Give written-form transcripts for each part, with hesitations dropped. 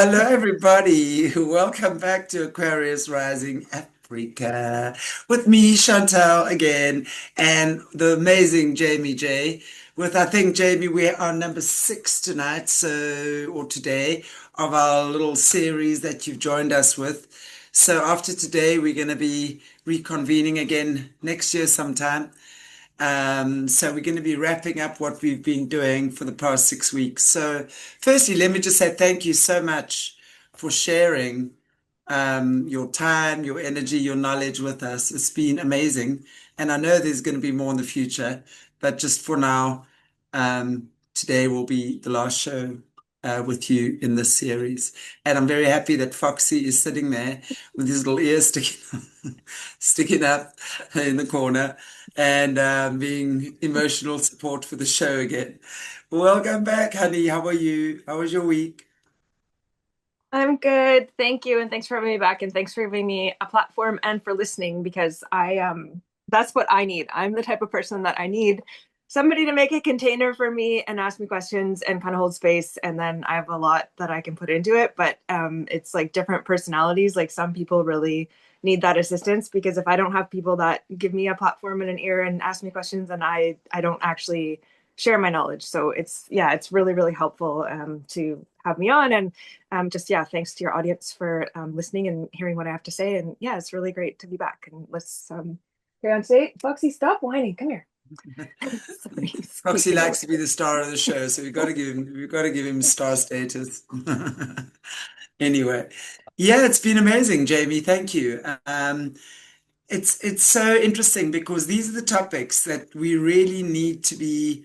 hello everybody. Welcome back to Aquarius Rising Africa with me, Chantal, again, and the amazing Jaymee Jay. With I think Jamie, we are number six tonight, or today, of our little series that you've joined us with. So after today, we're going to be reconvening again next year sometime. So we're going to be wrapping up what we've been doing for the past 6 weeks. So firstly, let me just say thank you so much for sharing your time, your energy, your knowledge with us. It's been amazing. And I know there's going to be more in the future, but just for now, today will be the last show with you in this series. And I'm very happy that Foxy is sitting there with his little ears sticking up in the corner and being emotional support for the show again. Welcome back, honey. How are you? How was your week? I'm good. Thank you. And thanks for having me back. And thanks for giving me a platform and for listening because that's what I need. I'm the type of person that I need somebody to make a container for me and ask me questions and kind of hold space. And then I have a lot that I can put into it. But it's like different personalities. Like some people really need that assistance because if I don't have people that give me a platform and an ear and ask me questions, then I don't actually share my knowledge. So it's really, really helpful to have me on. And thanks to your audience for listening and hearing what I have to say. And yeah, it's really great to be back. And let's carry on today. Foxy, stop whining. Come here. Somebody's Foxy squeaking away. likes to be the star of the show, so we've got to give him star status. Anyway, yeah, it's been amazing, Jamie. Thank you. It's so interesting because these are the topics that we really need to be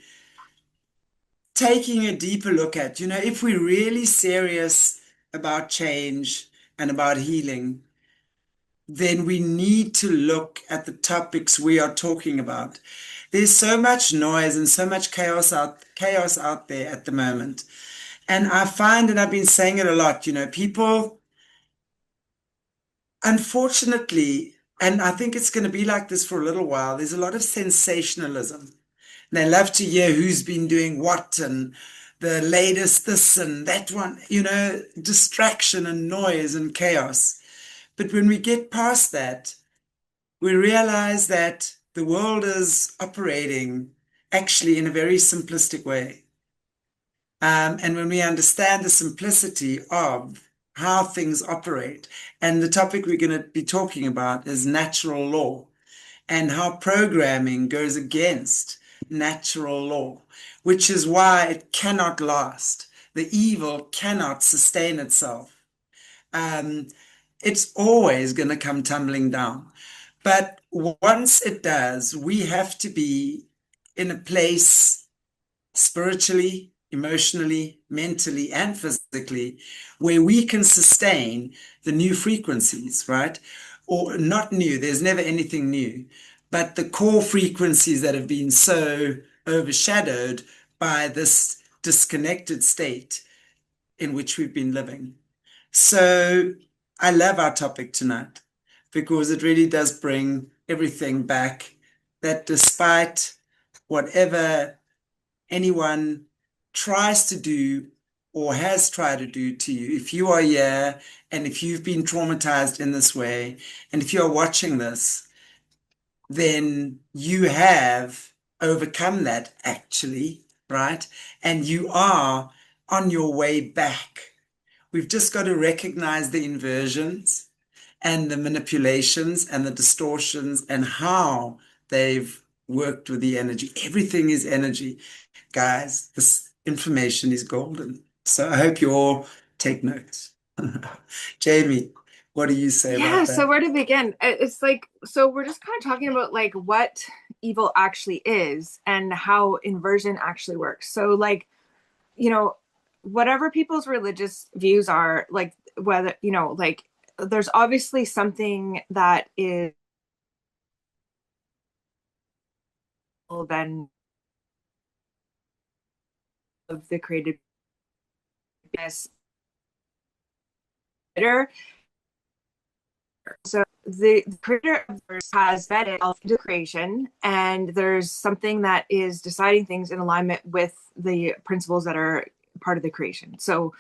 taking a deeper look at. If we're really serious about change and about healing, then we need to look at the topics we are talking about. There's so much noise and so much chaos out there at the moment. And I find, and I've been saying it a lot, people, unfortunately, and I think it's going to be like this for a little while, there's a lot of sensationalism. They love to hear who's been doing what and the latest this and that one, distraction and noise and chaos. But when we get past that, we realize that the world is operating actually in a very simplistic way. And when we understand the simplicity of how things operate, and the topic we're going to be talking about is natural law and how programming goes against natural law, which is why it cannot last. The evil cannot sustain itself. Um, it's always going to come tumbling down. But once it does, we have to be in a place spiritually, emotionally, mentally, and physically where we can sustain the new frequencies, right? Or not new, there's never anything new, but the core frequencies that have been so overshadowed by this disconnected state in which we've been living. So I love our topic tonight because it really does bring everything back that despite whatever anyone tries to do or has tried to do to you, if you are here and if you've been traumatized in this way, and if you're watching this, then you have overcome that actually, right? And you are on your way back. We've just got to recognize the inversions and the manipulations and the distortions and how they've worked with the energy. Everything is energy. Guys, this information is golden. So I hope you all take notes. Jamie, what do you say about Yeah, so that? where to begin? It's like, so we're just kind of talking about like what evil actually is and how inversion actually works. So, like, you know, whatever people's religious views are, like, whether, like, there's obviously something that is then of the created business. So the creator of the verse has vetted all into creation, and there's something that is deciding things in alignment with the principles that are part of the creation. So,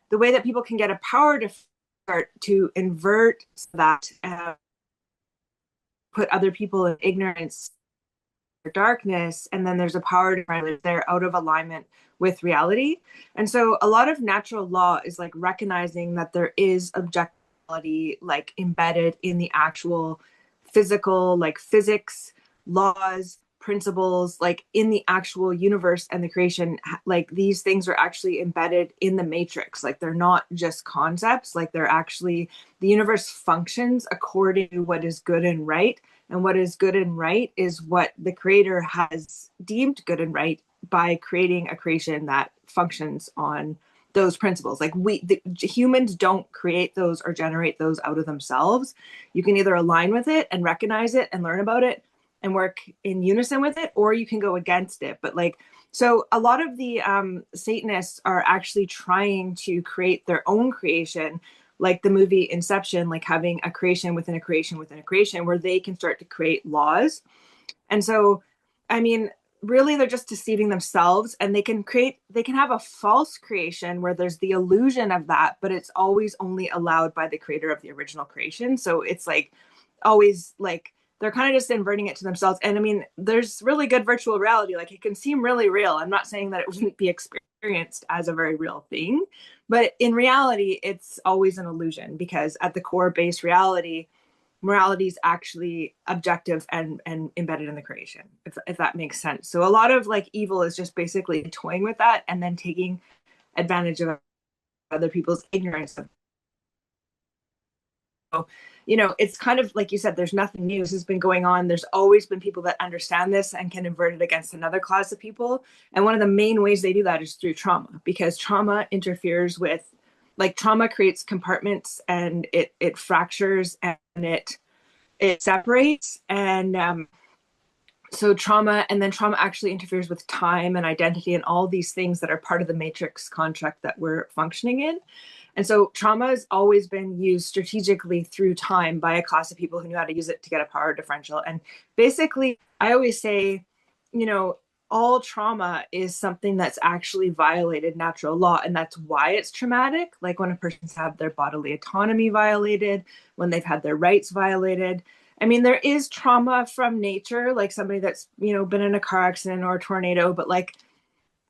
the way that people can get a power to start to invert that, put other people in ignorance or darkness, and then there's a power to they're out of alignment with reality. And so a lot of natural law is like recognizing that there is objectivity like embedded in the actual physical, like physics, laws, principles, like in the actual universe and the creation. Like these things are actually embedded in the matrix. Like they're not just concepts, like they're actually, the universe functions according to what is good and right. And what is good and right is what the creator has deemed good and right by creating a creation that functions on those principles. Like humans don't create those or generate those out of themselves. You can either align with it and recognize it and learn about it and work in unison with it, or you can go against it. But like, so a lot of the Satanists are actually trying to create their own creation, like the movie Inception, like having a creation within a creation within a creation, where they can start to create laws. And so, I mean, really they're just deceiving themselves, and they can have a false creation where there's the illusion of that, but it's always only allowed by the creator of the original creation. So it's like always like they're kind of just inverting it to themselves. And I mean, there's really good virtual reality. Like it can seem really real. I'm not saying that it wouldn't be experienced as a very real thing, but in reality, it's always an illusion, because at the core base reality, morality is actually objective and embedded in the creation, if that makes sense. So a lot of like evil is just basically toying with that and then taking advantage of other people's ignorance. So, you know, it's kind of like you said, there's nothing new. This has been going on. There's always been people that understand this and can invert it against another class of people. And one of the main ways they do that is through trauma, because trauma interferes with, like, trauma creates compartments, and it fractures, and it separates. And so trauma actually interferes with time and identity and all these things that are part of the matrix contract that we're functioning in. And so trauma has always been used strategically through time by a class of people who knew how to use it to get a power differential. And basically, I always say, you know, all trauma is something that's actually violated natural law. And that's why it's traumatic. Like when a person's had their bodily autonomy violated, when they've had their rights violated. I mean, there is trauma from nature, like somebody that's, you know, been in a car accident or a tornado, but like,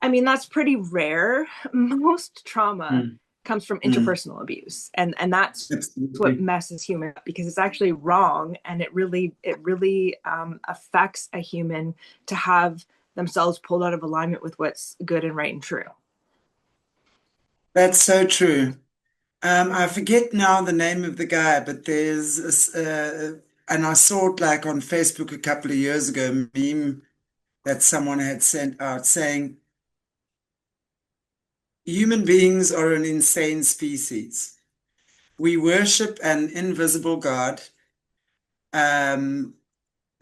I mean, that's pretty rare. Most trauma comes from interpersonal abuse. And that's what Absolutely. messes human up, because it's actually wrong. And it really affects a human to have themselves pulled out of alignment with what's good and right and true. That's so true. I forget now the name of the guy, but there's this, and I saw it like on Facebook a couple of years ago, a meme that someone had sent out saying, human beings are an insane species. We worship an invisible God, um,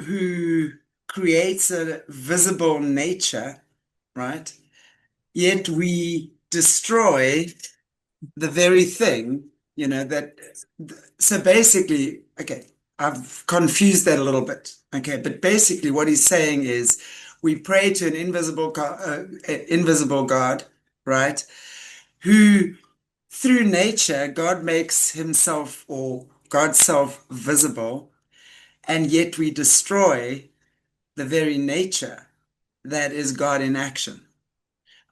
who creates a visible nature, right? Yet we destroy the very thing, that. So basically, okay, I've confused that a little bit. Okay, but basically what he's saying is we pray to an invisible God, right? Who, through nature, God makes himself, or God's self, visible, and yet we destroy the very nature that is God in action,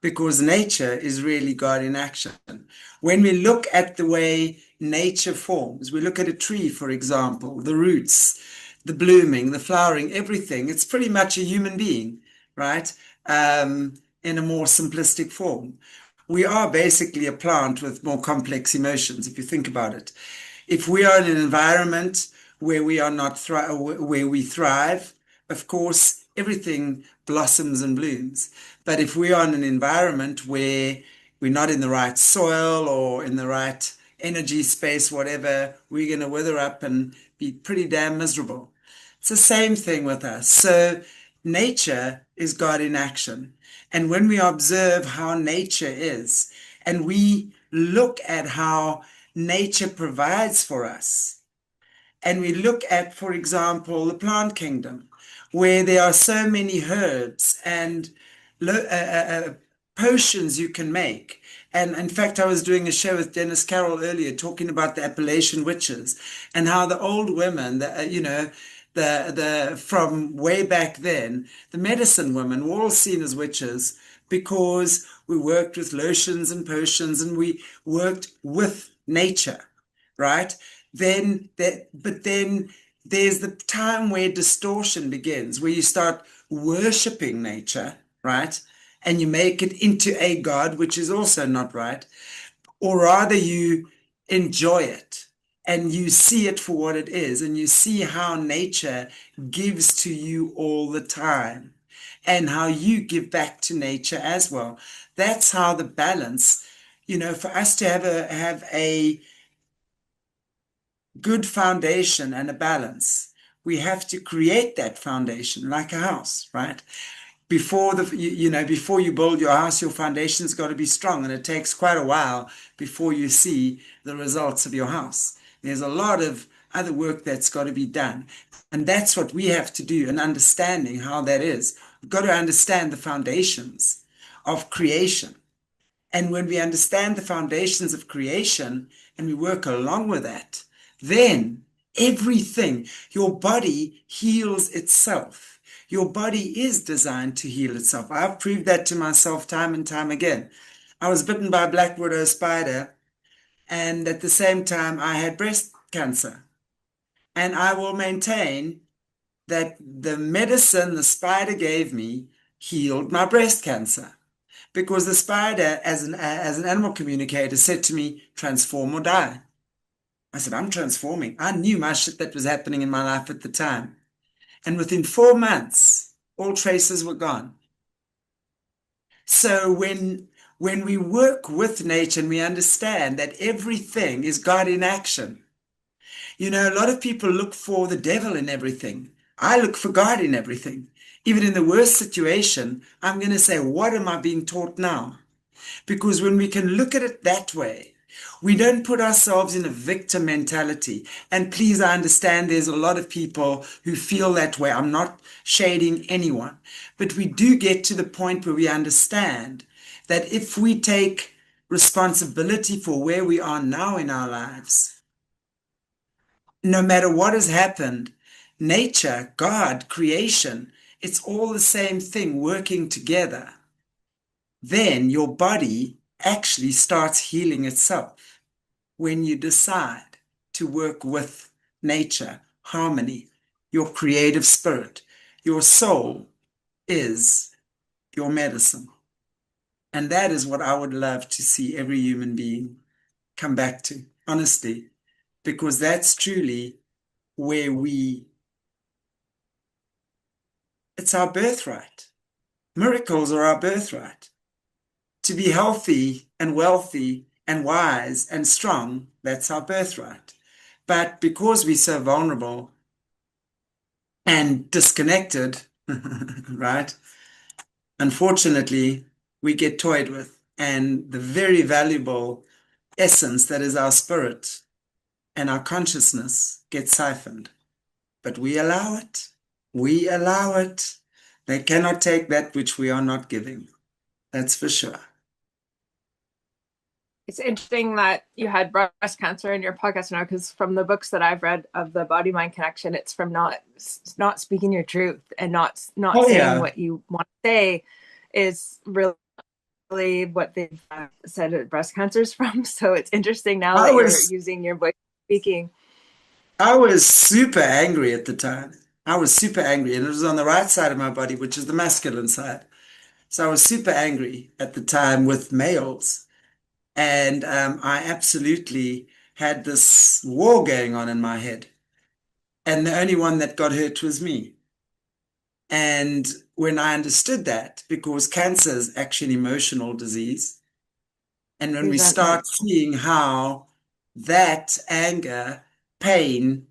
because nature is really God in action. When we look at the way nature forms, we look at a tree, for example, the roots, the blooming, the flowering, everything, it's pretty much a human being, right? In a more simplistic form. We are basically a plant with more complex emotions, if you think about it. If we are in an environment where we are not where we thrive, of course, everything blossoms and blooms. But if we are in an environment where we're not in the right soil or in the right energy space, whatever, we're going to wither up and be pretty damn miserable. It's the same thing with us. So nature is God in action. And when we observe how nature is, and we look at how nature provides for us, and we look at, for example, the plant kingdom, where there are so many herbs and potions you can make. And in fact, I was doing a show with Dennis Carroll earlier talking about the Appalachian witches and how the old women, the from way back then, the medicine women were all seen as witches because we worked with lotions and potions and we worked with nature, right? But then there's the time where distortion begins, where you start worshiping nature, right? And you make it into a god, which is also not right. Or rather, you enjoy it and you see it for what it is, and you see how nature gives to you all the time and how you give back to nature as well. That's how the balance, for us to have a good foundation and a balance, we have to create that foundation like a house, right? Before you build your house, your foundation's got to be strong, and it takes quite a while before you see the results of your house. There's a lot of other work that's got to be done, and that's what we have to do in understanding how that is. We've got to understand the foundations of creation, and when we understand the foundations of creation and we work along with that, then everything, your body heals itself. Your body is designed to heal itself. I've proved that to myself time and time again. I was bitten by a black widow spider, and at the same time, I had breast cancer. And I will maintain that the medicine the spider gave me healed my breast cancer. Because the spider, as an animal communicator, said to me, transform or die. I said, I'm transforming. I knew my shit that was happening in my life at the time. And within 4 months, all traces were gone. So when we work with nature and we understand that everything is God in action, a lot of people look for the devil in everything. I look for God in everything. Even in the worst situation, I'm going to say, what am I being taught now? Because when we can look at it that way, we don't put ourselves in a victim mentality. And please, I understand there's a lot of people who feel that way. I'm not shading anyone. But we do get to the point where we understand that if we take responsibility for where we are now in our lives, no matter what has happened, nature, God, creation, it's all the same thing working together. Then your body actually starts healing itself when you decide to work with nature, harmony, your creative spirit. Your soul is your medicine. And that is what I would love to see every human being come back to, honestly, because that's truly where it's our birthright. Miracles are our birthright. To be healthy and wealthy and wise and strong, that's our birthright. But because we're so vulnerable and disconnected, right? Unfortunately, we get toyed with, and the very valuable essence that is our spirit and our consciousness gets siphoned. But we allow it. We allow it. They cannot take that which we are not giving. That's for sure. It's interesting that you had breast cancer in your podcast now, because from the books that I've read of the body mind connection, it's from not speaking your truth and not Oh, saying yeah. what you want to say is really what they've said that breast cancer is from. So it's interesting now I that you're was using your voice speaking. I was super angry at the time. I was super angry, and it was on the right side of my body, which is the masculine side. So I was super angry at the time with males. And I absolutely had this war going on in my head. And the only one that got hurt was me. And when I understood that, because cancer is actually an emotional disease, and when we Resentment. start seeing how that anger, pain,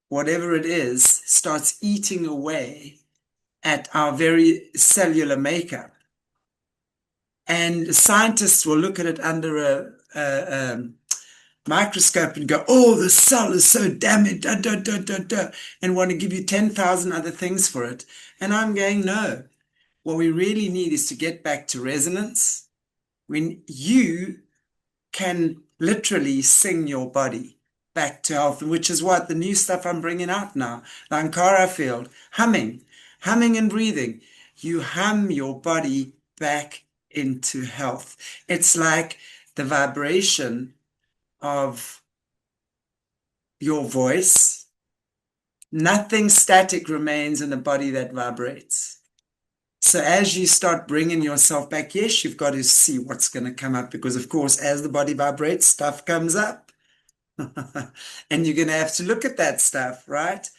whatever it is, starts eating away at our very cellular makeup. And scientists will look at it under a microscope and go, oh, the cell is so damaged, da, da, da, da, da, and want to give you 10,000 other things for it. And I'm going, no. What we really need is to get back to resonance when you can literally sing your body back to health, which is what the new stuff I'm bringing out now. The Ankara field, humming and breathing. You hum your body back into health. It's like the vibration of your voice. Nothing static remains in a body that vibrates. So as you start bringing yourself back, yes, you've got to see what's going to come up because, of course, as the body vibrates, stuff comes up. And you're going to have to look at that stuff, right?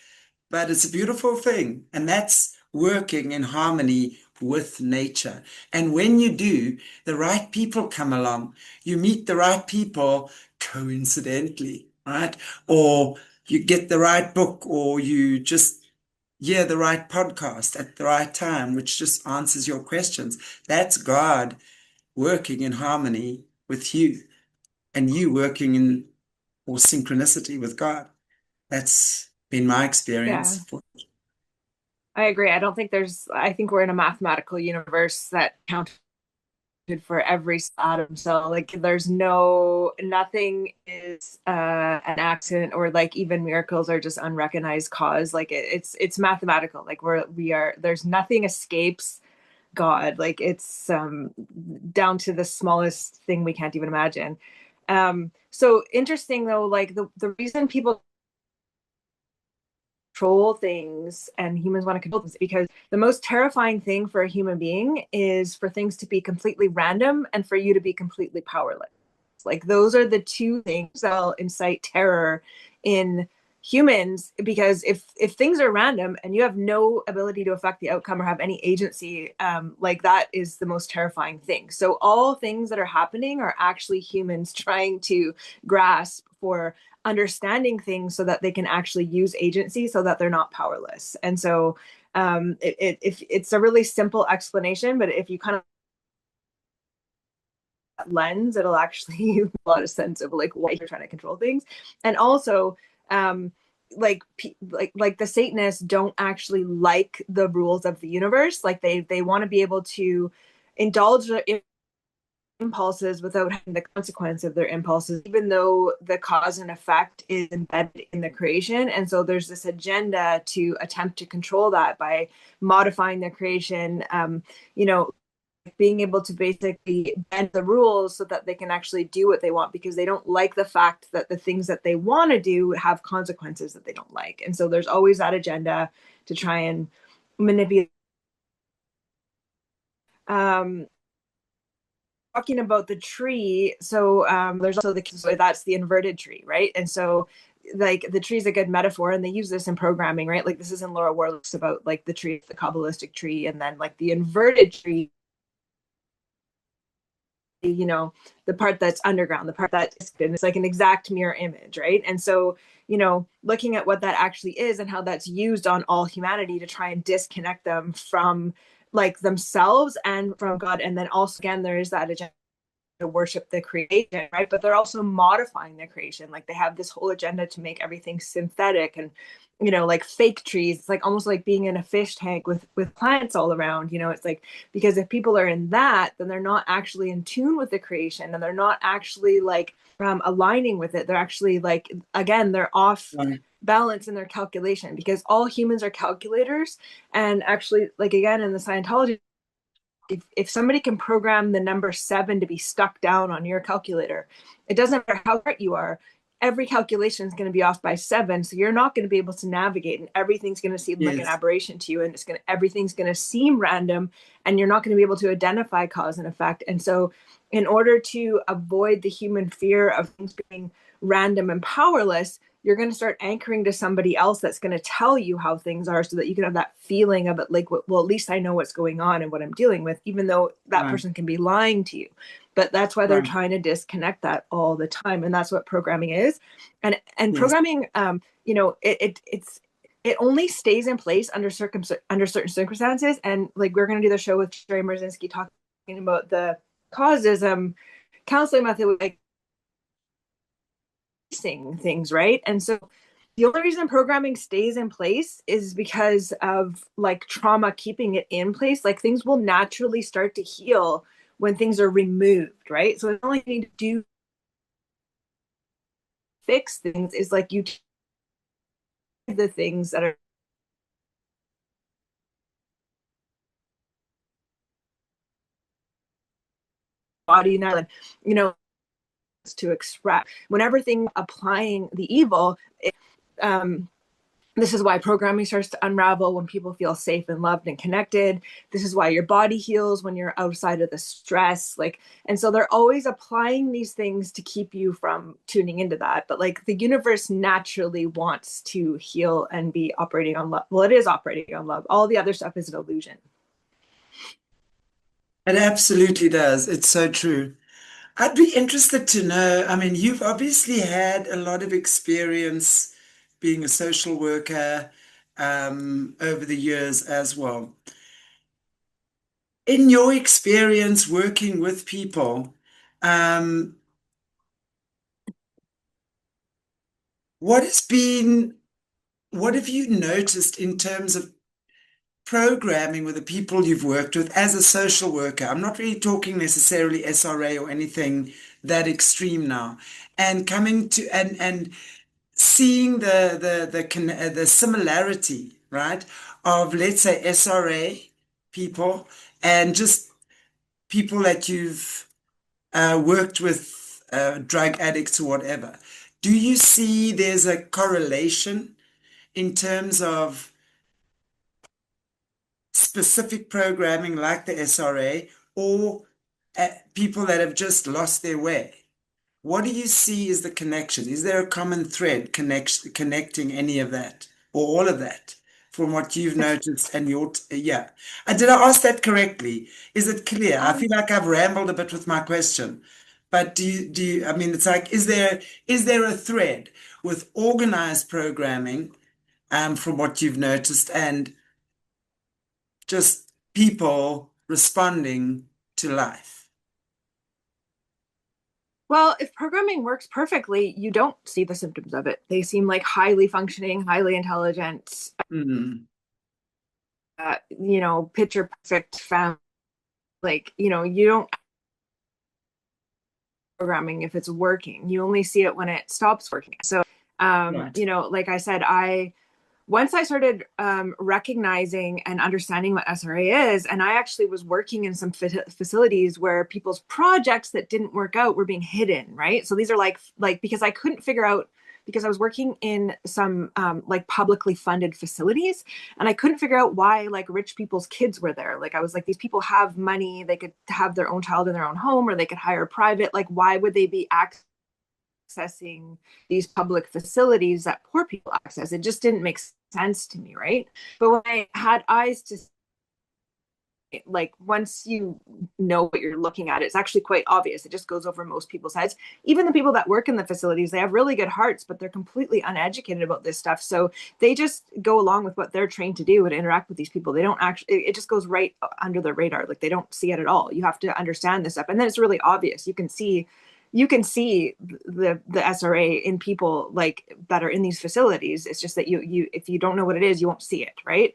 But it's a beautiful thing. And that's working in harmony with nature. And when you do, the right people come along. You meet the right people coincidentally, right? Or you get the right book, or you just hear the right podcast at the right time, which just answers your questions. That's God working in harmony with you, and you working in or synchronicity with God. That's been my Yeah, experience. I agree. I think we're in a mathematical universe that counted for every atom. So like nothing is an accident, or like even miracles are just unrecognized cause. Like it's mathematical. Like there's nothing escapes God. Like it's down to the smallest thing we can't even imagine. So interesting though, like the reason people control things and humans want to control things because the most terrifying thing for a human being is for things to be completely random and for you to be completely powerless. Like those are the two things that'll incite terror in humans, because if things are random and you have no ability to affect the outcome or have any agency, like that is the most terrifying thing. So all things that are happening are actually humans trying to grasp for understanding things so that they can actually use agency so that they're not powerless. And so it's a really simple explanation, but if you kind of lens, it'll actually make a lot of sense of like why you're trying to control things. And also um like the Satanists don't actually like the rules of the universe. Like they want to be able to indulge in impulses without having the consequence of their impulses, even though the cause and effect is embedded in the creation. And so there's this agenda to attempt to control that by modifying the creation, you know, being able to basically bend the rules so that they can actually do what they want, because they don't like the fact that the things that they want to do have consequences that they don't like. And so there's always that agenda to try and manipulate. Um, Talking about the tree, so there's also so that's the inverted tree, right? And so like the tree is a good metaphor, and they use this in programming, right? Like this is in Laura Warlock's about like the tree, the Kabbalistic tree, and then like the inverted tree, you know, the part that's underground, the part that it's like an exact mirror image, right? And so, you know, looking at what that actually is and how that's used on all humanity to try and disconnect them from like themselves and from God. And then also again, there is that agenda to worship the creation, right? But they're also modifying the creation. Like they have this whole agenda to make everything synthetic and, you know, like fake trees. It's like almost like being in a fish tank with plants all around. You know, it's like, because if people are in that, then they're not actually in tune with the creation, and they're not actually like aligning with it. They're actually like, again, they're off Right. balance in their calculation, because all humans are calculators. And actually, like again, in the Scientology, if somebody can program the number 7 to be stuck down on your calculator, it doesn't matter how smart you are, every calculation is going to be off by 7. So you're not going to be able to navigate, and everything's going to seem like an Yes. aberration to you, and everything's going to seem random, and you're not going to be able to identify cause and effect. And so in order to avoid the human fear of things being random and powerless, you're going to start anchoring to somebody else that's going to tell you how things are, so that you can have that feeling of it, like, well, at least I know what's going on and what I'm dealing with, even though that Right. person can be lying to you. But that's why they're Right. trying to disconnect that all the time. And that's what programming is. And Yes. programming, you know, it only stays in place under certain circumstances. And like, we're going to do the show with Jerry Merzinski talking about the causes, counseling method, like things, right? And so The only reason programming stays in place is because of like trauma keeping it in place. Like things will naturally start to heal when things are removed, right? So the only thing to do fix things is like you the things that are body now, you know, to express whenever thing applying the evil. Um, this is why programming starts to unravel when people feel safe and loved and connected. This is why your body heals when you're outside of the stress. Like, and so they're always applying these things to keep you from tuning into that. But like the universe naturally wants to heal and be operating on love. Well, it is operating on love. All the other stuff is an illusion. It absolutely does. It's so true. I'd be interested to know, I mean, you've obviously had a lot of experience being a social worker over the years as well. In your experience working with people, um, what has been, what have you noticed in terms of programming with the people you've worked with as a social worker? I'm not really talking necessarily SRA or anything that extreme now. And coming to and seeing the similarity, right, of let's say SRA people and just people that you've worked with, drug addicts or whatever. Do you see there's a correlation in terms of specific programming like the SRA or people that have just lost their way? What do you see is the connection? Is there a common thread connecting any of that or all of that from what you've noticed and your, yeah. Did I ask that correctly? Is it clear? I feel like I've rambled a bit with my question, but I mean, it's like, is there a thread with organized programming, from what you've noticed and just people responding to life? Well, if programming works perfectly, you don't see the symptoms of it. They seem like highly functioning, highly intelligent, Mm, picture perfect family. Like, you don't programming if it's working. You only see it when it stops working. So, right. like I said, once I started recognizing and understanding what SRA is, and I actually was working in some facilities where people's projects that didn't work out were being hidden, right? So these are like because I couldn't figure out because I was working in some like publicly funded facilities, and I couldn't figure out why like rich people's kids were there. Like I was like, these people have money, they could have their own child in their own home, or they could hire private. Like, why would they be accessing these public facilities that poor people access? It just didn't make sense to me, right? But when I had eyes to, like, once you know what you're looking at, it's actually quite obvious. It just goes over most people's heads. Even the people that work in the facilities, they have really good hearts, but they're completely uneducated about this stuff. So they just go along with what they're trained to do and interact with these people. They don't actually, it just goes right under their radar. Like they don't see it at all. You have to understand this stuff. And then it's really obvious. You can see the SRA in people like that are in these facilities. It's just that you if you don't know what it is, you won't see it, right?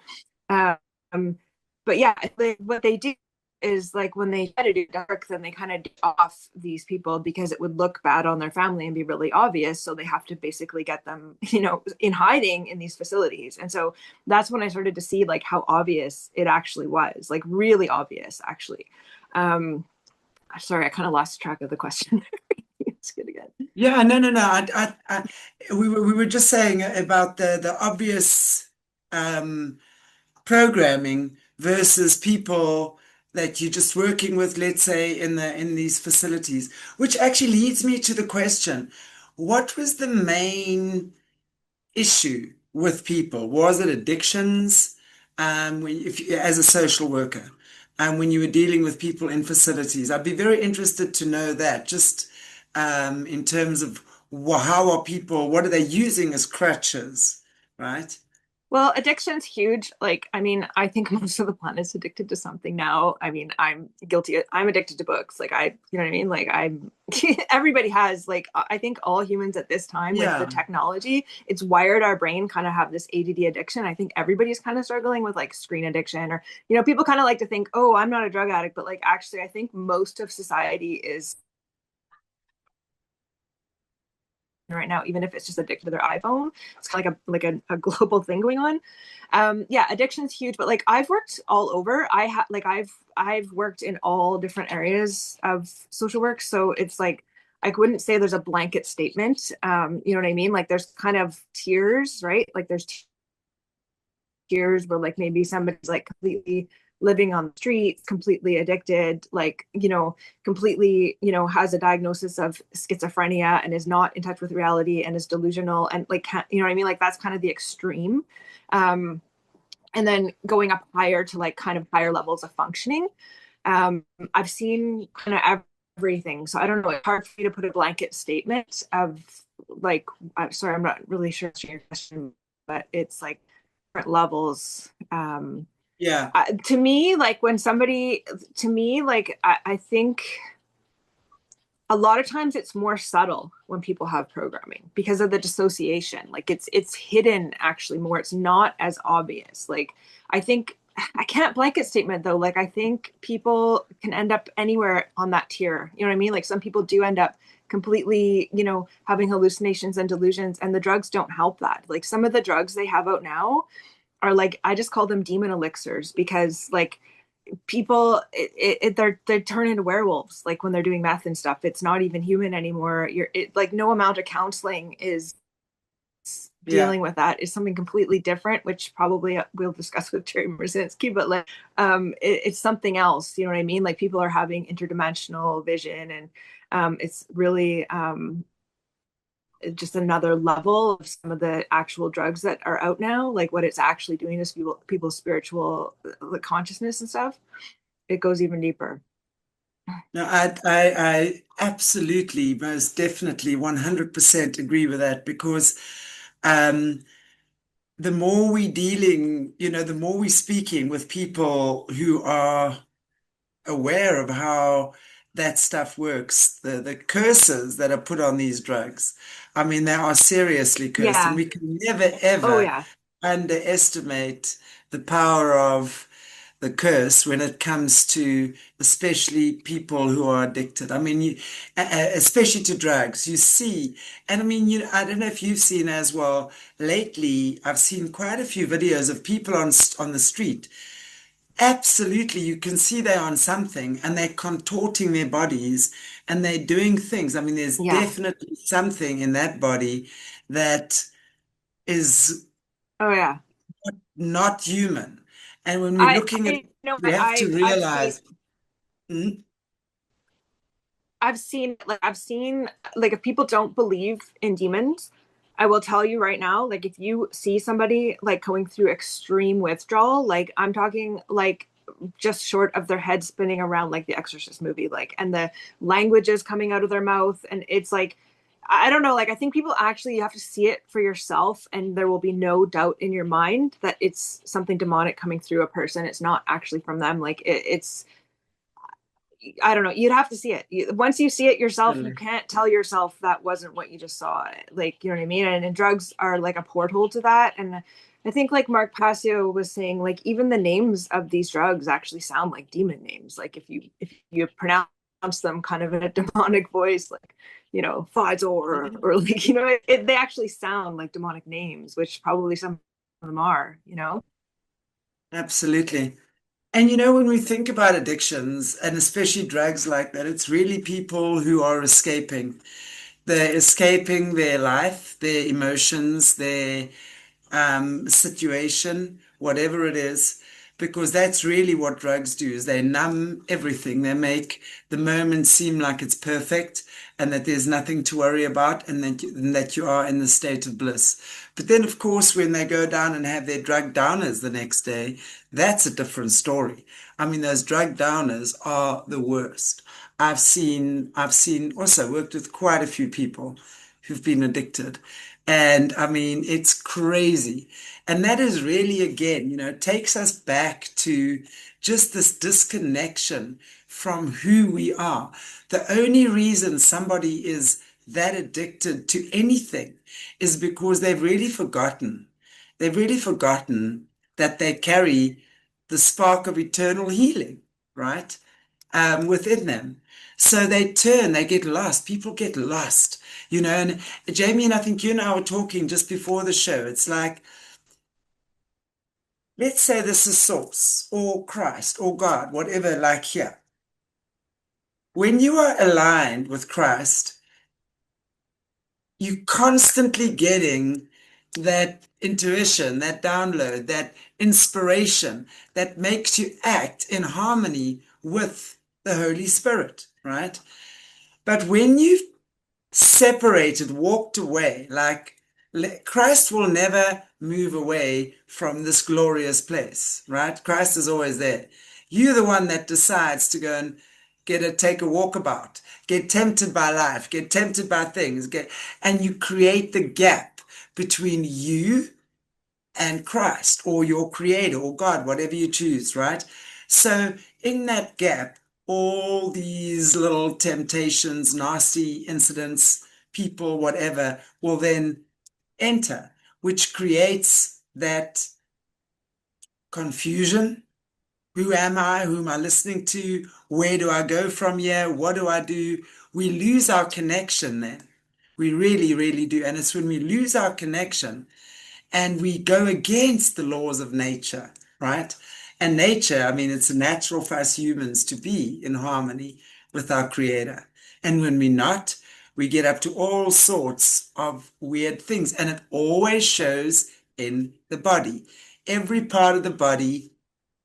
Um, but yeah, what they do is like when they try to do dark, then they kind of off these people because it would look bad on their family and be really obvious. So they have to basically get them, in hiding in these facilities. And so that's when I started to see like how obvious it actually was, like really obvious, actually. Um, Sorry, I kind of lost track of the question. It's good again. Yeah, no, no, no. We were just saying about the obvious um, programming versus people that you're just working with, let's say, in these facilities, which actually leads me to the question, what was the main issue with people? Was it addictions? As a social worker, when you were dealing with people in facilities, I'd be very interested to know that. Just in terms of how are people? What are they using as crutches? Right? Well, addiction's huge. Like, I mean, I think most of the planet's addicted to something now. I mean, I'm guilty. I'm addicted to books. Like, you know what I mean? Like, I'm, everybody has, like, I think all humans at this time, with the Yeah. technology, it's wired our brain kind of have this ADD addiction. I think everybody's kind of struggling with like screen addiction, or, you know, people kind of like to think, oh, I'm not a drug addict, but like, actually, I think most of society is right now, even if it's just addicted to their iPhone. It's kind of like a global thing going on. Yeah, addiction's huge, but like I've worked all over. I've worked in all different areas of social work. So it's like I wouldn't say there's a blanket statement. You know what I mean? Like there's kind of tiers, right? Like there's years where like maybe somebody's like completely living on the streets, completely addicted, like, you know, completely, you know, has a diagnosis of schizophrenia and is not in touch with reality and is delusional and like, can't, you know what I mean? Like that's kind of the extreme. Um, and then going up higher to like kind of higher levels of functioning. I've seen kind of everything. So I don't know, it's hard for me to put a blanket statement of like, I'm sorry, I'm not really sure it's your question, but it's like different levels. Yeah. To me, like when somebody, to me, like I think a lot of times it's more subtle when people have programming because of the dissociation. Like it's hidden actually more. It's not as obvious. Like I think I can't blanket statement though. Like I think people can end up anywhere on that tier. You know what I mean? Like some people do end up completely, you know, having hallucinations and delusions, and the drugs don't help that. Like some of the drugs they have out now are like, I just call them demon elixirs because like people they're turning into werewolves like when they're doing meth and stuff. It's not even human anymore. Like no amount of counseling is Yeah. dealing with that. Is something completely different, which probably we'll discuss with Terry Merzinski, but like it's something else, you know what I mean? Like people are having interdimensional vision, and it's really just another level of some of the actual drugs that are out now, like what it's actually doing to people's spiritual consciousness and stuff. It goes even deeper. No, I absolutely, most definitely, 100% agree with that because um, the more we dealing, the more we speaking with people who are aware of how that stuff works, the curses that are put on these drugs. I mean, they are seriously cursed, and Yeah. we can never, Oh ever yeah. underestimate the power of the curse when it comes to especially people who are addicted. I mean, especially to drugs, you see, and I mean, I don't know if you've seen as well. Lately, I've seen quite a few videos of people on the street. Absolutely, you can see they're on something and they're contorting their bodies and they're doing things. I mean, there's Yeah. definitely something in that body that is Oh yeah. not human. And when we're I looking at I it, know we have to I've seen realize, mm, I've seen like if people don't believe in demons, I will tell you right now, like if you see somebody like going through extreme withdrawal, like I'm talking like just short of their head spinning around like the Exorcist movie, like and the language is coming out of their mouth, and it's like I don't know, like I think people actually you have to see it for yourself, and there will be no doubt in your mind that it's something demonic coming through a person. It's not actually from them. Like it's I don't know. You'd have to see it. Once you see it yourself, you can't tell yourself that wasn't what you just saw. Like, you know what I mean? And drugs are like a portal to that. And I think like Mark Passio was saying, like even the names of these drugs actually sound like demon names. Like if you pronounce them kind of in a demonic voice, like you know, Fizor or like you know, they actually sound like demonic names, which probably some of them are. You know? absolutely. And when we think about addictions and especially drugs like that, it's really people who are escaping. They're escaping their life, their emotions, their situation, whatever it is, because that's really what drugs do is they numb everything. They make the moment seem like it's perfect and that there's nothing to worry about and that you are in the state of bliss. But then, of course, when they go down and have their drug downers the next day, that's a different story. I mean, those drug downers are the worst. I've seen also worked with quite a few people who've been addicted. And I mean, it's crazy. And that is really, again, it takes us back to just this disconnection from who we are. The only reason somebody is that addicted to anything is because they've really forgotten. They've really forgotten that they carry the spark of eternal healing, right? Within them. So they get lost. People get lost, and Jaymee, and I think you and I were talking just before the show. It's like, let's say this is Source or Christ or God, whatever, like here. When you are aligned with Christ, you're constantly getting that intuition, that download, that inspiration that makes you act in harmony with the Holy Spirit, right? But when you've separated, walked away, like Christ will never move away from this glorious place, right? Christ is always there. You're the one that decides to go and take a walkabout, get tempted by life, get tempted by things, and you create the gap between you and Christ or your creator or God, whatever you choose, right? So in that gap, all these little temptations, nasty incidents, people, whatever, will then enter, which creates that confusion. Who am I? Who am I listening to? Where do I go from here? What do I do? We lose our connection then. We really, really do. And it's when we lose our connection and we go against the laws of nature, right? And nature, I mean, it's natural for us humans to be in harmony with our creator. And when we're not, we get up to all sorts of weird things. And it always shows in the body. Every part of the body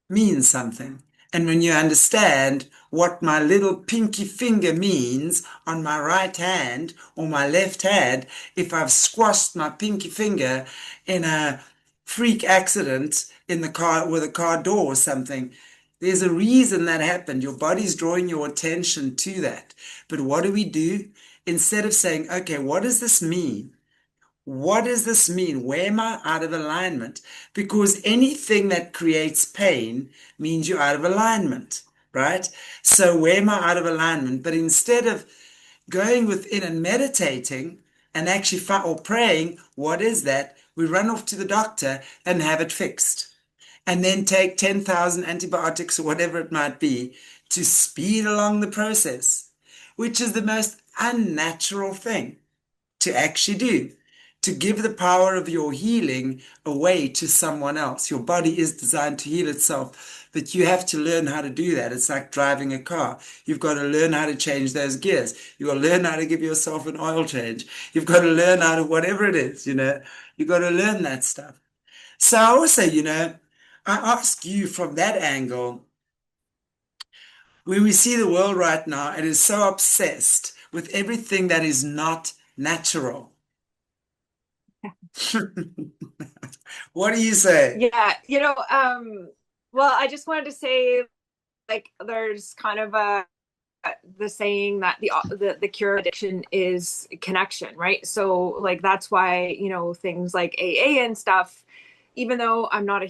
means something. And when you understand what my little pinky finger means on my right hand or my left hand, if I've squashed my pinky finger in a freak accident in the car with a car door or something, there's a reason that happened. Your body's drawing your attention to that. But what do? Instead of saying, okay, what does this mean? What does this mean? Where am I out of alignment? Because anything that creates pain means you're out of alignment, right? So where am I out of alignment? But instead of going within and meditating and actually or praying, what is that? We run off to the doctor and have it fixed. And then take 10,000 antibiotics or whatever it might be to speed along the process, which is the most unnatural thing to actually do, to give the power of your healing away to someone else. Your body is designed to heal itself, but you have to learn how to do that. It's like driving a car. You've got to learn how to change those gears. You've got to learn how to give yourself an oil change. You've got to learn how to, whatever it is, you've got to learn that stuff. So I also, I ask you from that angle, when we see the world right now, it is so obsessed with everything that is not natural. What do you say? Yeah, well, I just wanted to say, like, there's kind of the saying that the cure of addiction is connection, right? So like that's why, things like AA and stuff, even though I'm not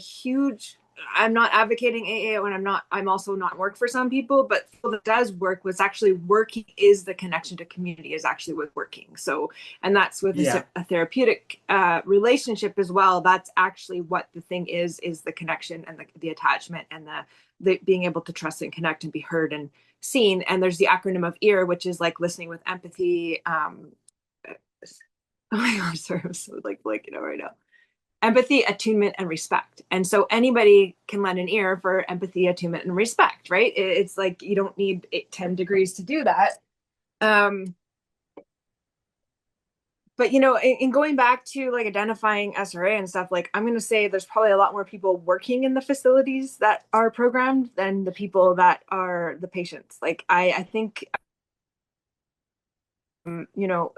advocating AA, and I'm also not work for some people, but what does work was actually working is the connection to community is actually with working. So, and that's with Yeah. a therapeutic relationship as well. That's actually what the thing is the connection and the attachment and the being able to trust and connect and be heard and seen. And there's the acronym of EAR, which is like listening with empathy. Oh my gosh, sorry, I'm so like blanking out right now. Empathy, attunement, and respect. And so anybody can lend an ear for empathy, attunement, and respect, right? It's like you don't need 10 degrees to do that. But in going back to like identifying SRA and stuff, like I'm going to say there's probably a lot more people working in the facilities that are programmed than the people that are the patients. Like I think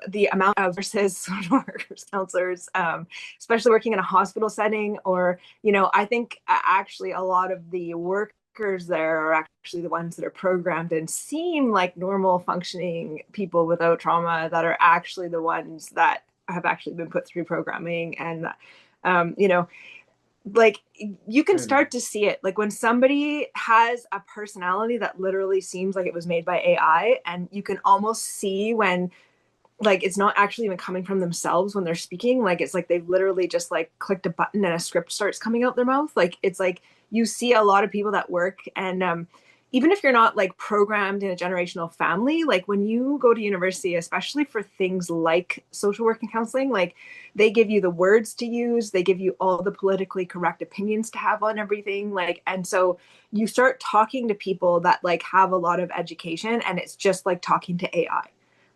the amount of nurses, social workers, counselors, especially working in a hospital setting, or, I think actually a lot of the workers there are actually the ones that are programmed and seem like normal functioning people without trauma that are actually the ones that have actually been put through programming. And you know, like you can Good. start to see it, like when somebody has a personality that literally seems like it was made by AI, and you can almost see when like it's not actually even coming from themselves when they're speaking. Like it's like they've literally just like clicked a button and a script starts coming out their mouth. Like it's like you see a lot of people that work. And even if you're not like programmed in a generational family, like when you go to university, especially for things like social work and counseling, like they give you the words to use, they give you all the politically correct opinions to have on everything. Like, and so you start talking to people that like have a lot of education, and it's just like talking to AI.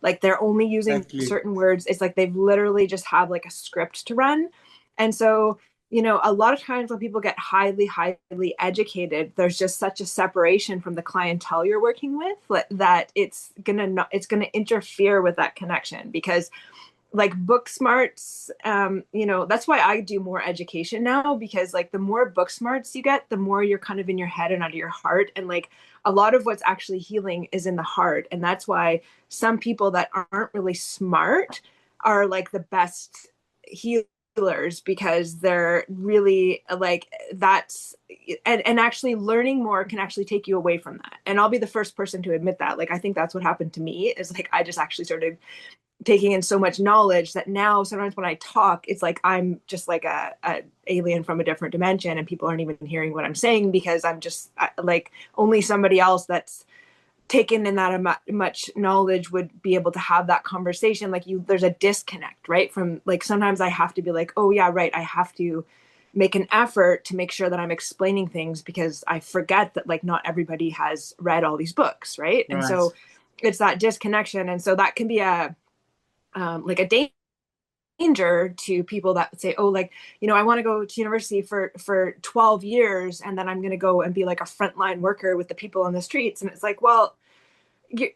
Like they're only using Exactly. certain words. It's like they've literally just have like a script to run. And so, you know, a lot of times when people get highly educated, there's just such a separation from the clientele you're working with that it's gonna interfere with that connection. Because like book smarts, you know, that's why I do more education now, because like the more book smarts you get, the more you're kind of in your head and out of your heart. And like a lot of what's actually healing is in the heart. And that's why some people that aren't really smart are like the best healers, because they're really like that's and actually learning more can actually take you away from that. And I'll be the first person to admit that. Like I think that's what happened to me, is like I just actually started taking in so much knowledge that now sometimes when I talk, it's like I'm just like a alien from a different dimension, and people aren't even hearing what I'm saying, because I'm just like only somebody else that's taken in that much knowledge would be able to have that conversation. Like you, there's a disconnect, right? From like sometimes I have to be like, oh yeah, right. I have to make an effort to make sure that I'm explaining things, because I forget that like not everybody has read all these books, right? And Right. so it's that disconnection, and so that can be a like a danger to people that say, oh, like, you know, I want to go to university for 12 years, and then I'm going to go and be like a frontline worker with the people on the streets. And it's like, well,